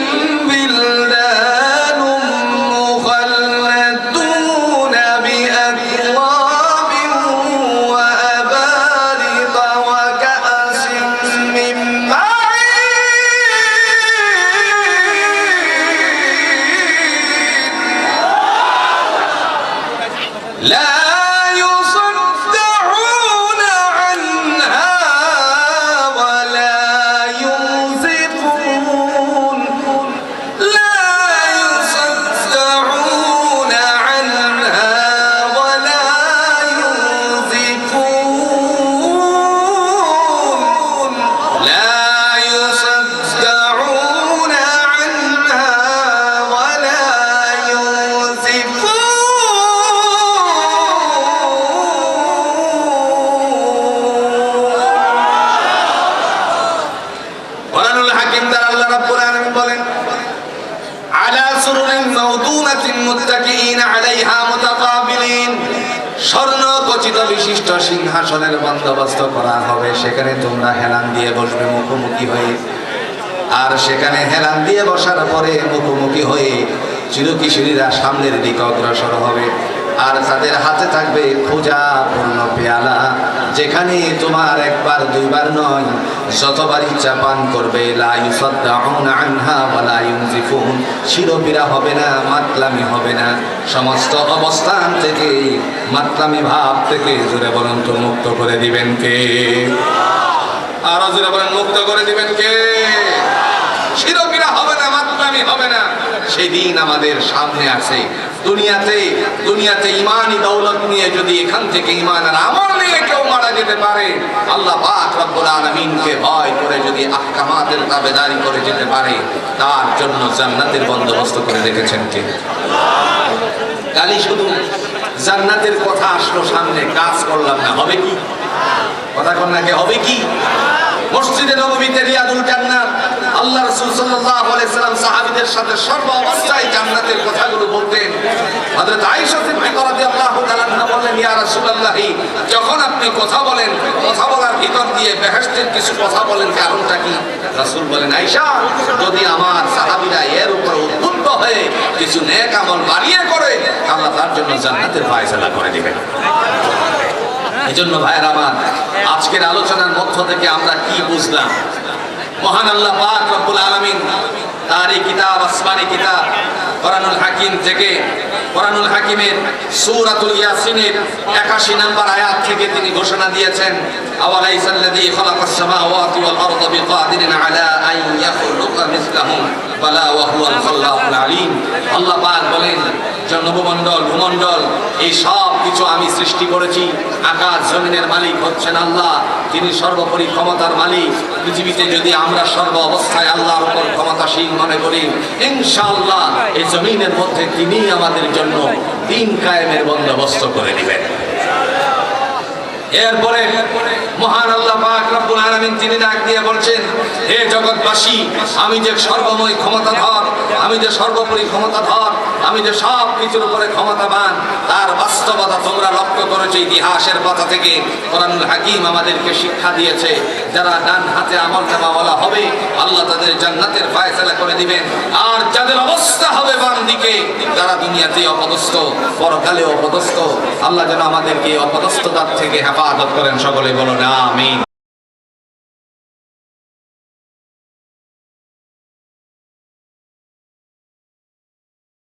Speaker 1: স্বর্ণখচিত বিশিষ্ট সিংহাসনের বন্দোবস্ত করা হবে, সেখানে তোমরা হেলান দিয়ে বসবে মুখোমুখি হয়ে। আর সেখানে হেলান দিয়ে বসার পরে মুখোমুখি হয়ে চিরকিশোরীরা সামনের দিকে অগ্রসর হবে, আর তাদের হাতে থাকবে খোঁজা পূর্ণ পেয়ালা, যেখানে তোমার একবার দুইবার নয় যতবার ইচ্ছা পান করবে। লা ইউসাদ্দাউনা আনহা ওয়া লা ইউনজিফুন, শিরোপীড়া হবে না, মাতলামি হবে না। সমস্ত অবস্থান থেকে, মাতলামি ভাব থেকে জোরে বলুন তো মুক্ত করে দিবেন কে? আরো জোরে বলেন, মুক্ত করে দিবেন কে? শিরোপীড়া হবে না, মাতলামি হবে না। সেই দিন আমাদের সামনে আছে। দুনিয়াতে ইমানি দৌলত নিয়ে যদি এখান থেকে ইমান আর আমল নিয়ে কেউ মারা যেতে পারে, আল্লাহ পাক রব্বুল আলামিনকে ভয় করে যদি আহকামাতের তাবেদারি করে যেতে পারে, তার জন্য জান্নাতের বন্দোবস্ত করে রেখেছেন কে? খালি শুধু জান্নাতের কথা আসলো সামনে, কাজ করলাম না, হবে কি? কথা কন না, কে হবে কি? মসজিদে নববীতে রিয়াদুল জান্নাত আল্লাহ রাসূল সাল্লাল্লাহু আলাইহি সাল্লাম সাহাবীদের সাথে সর্ব অবস্থায় জান্নাতের কথাগুলো বলতেন। হযরত আয়েশা সিদ্দিকা সিদ্দিক রাদিয়াল্লাহু তাআলা আনহু বললেন, ইয়া রাসূলুল্লাহ, যখন আপনি কথা বলেন, কথা বলার ভিতর দিয়ে বেহেশতের কিছু কথা বলেন, কারণটা কি? রাসূল বলেন, আয়েশা, যদি আমার সাহাবীরা এর উপর উদ্বুদ্ধ হয়ে কিছু নেক আমল বাড়িয়ে করে, আল্লাহ তার জন্য জান্নাতের ফয়সালা করে দিবেন। এজন্য ভাইয়েরা আমার, আজকের আলোচনার মধ্য থেকে আমরা কি বুঝলাম? মহান আল্লাহ পাক রব্বুল আলামিন তার এই কিতাব, আসমানি কিতাব কোরআনুল হাকিম থেকে, কোরআনুল হাকিমের সূরাতুল ইয়াসিনের 81 নম্বর আয়াত থেকে তিনি ঘোষণা দিয়েছেন, আওয়ালাইসাল্লাযী খালাকাস সামাওয়াতি ওয়াল আরদা বিকাদিরিন আলা আন ইয়াখলুকা মিসলাহুম বালা ওয়া হুয়াল খাল্লাকুল আলীম। আল্লাহ পাক বলেন, যে নবমণ্ডল, ভূমণ্ডল, এই সব কিছু আমি সৃষ্টি করেছি। আকাশ জমিনের মালিক হচ্ছেন আল্লাহ, তিনি সর্বোপরি ক্ষমতার মালিক। পৃথিবীতে যদি আমরা সর্ব অবস্থায় আল্লাহর উপর ক্ষমতাশীল মনে করি, ইনশাআল্লাহ এই জমিনের মধ্যে তিনি আমাদের জন্য দিন কায়েমের বন্দোবস্ত করে দিবেন। এরপরে মহান আল্লাহ পাক রব্বুল আলামিন তিনি ডাক দিয়ে বলছেন, হে জগৎবাসী, আমি যে সর্বময় ক্ষমতাধর, আমি যে সর্বোপরি ক্ষমতাধর, আমি যে সব কিছুর উপরে ক্ষমতাবান, তার বাস্তবতা তোমরা লক্ষ্য করেছো। ইতিহাসের পাতা থেকে কোরআনুল হাকিম আমাদেরকে শিক্ষা দিয়েছে, যারা ডান হাতে আমলনামাওয়ালা হবে, আল্লাহ তাদের জান্নাতের ফয়সালা করে দিবেন। আর যাদের অবস্থা হবে বাম দিকে, যারা দুনিয়াতে অপদস্থ, পরকালে অপদস্থ, আল্লাহ যেন আমাদেরকে অপদস্থতার থেকে হেফাজত করেন। সকলে বলো না আমিন।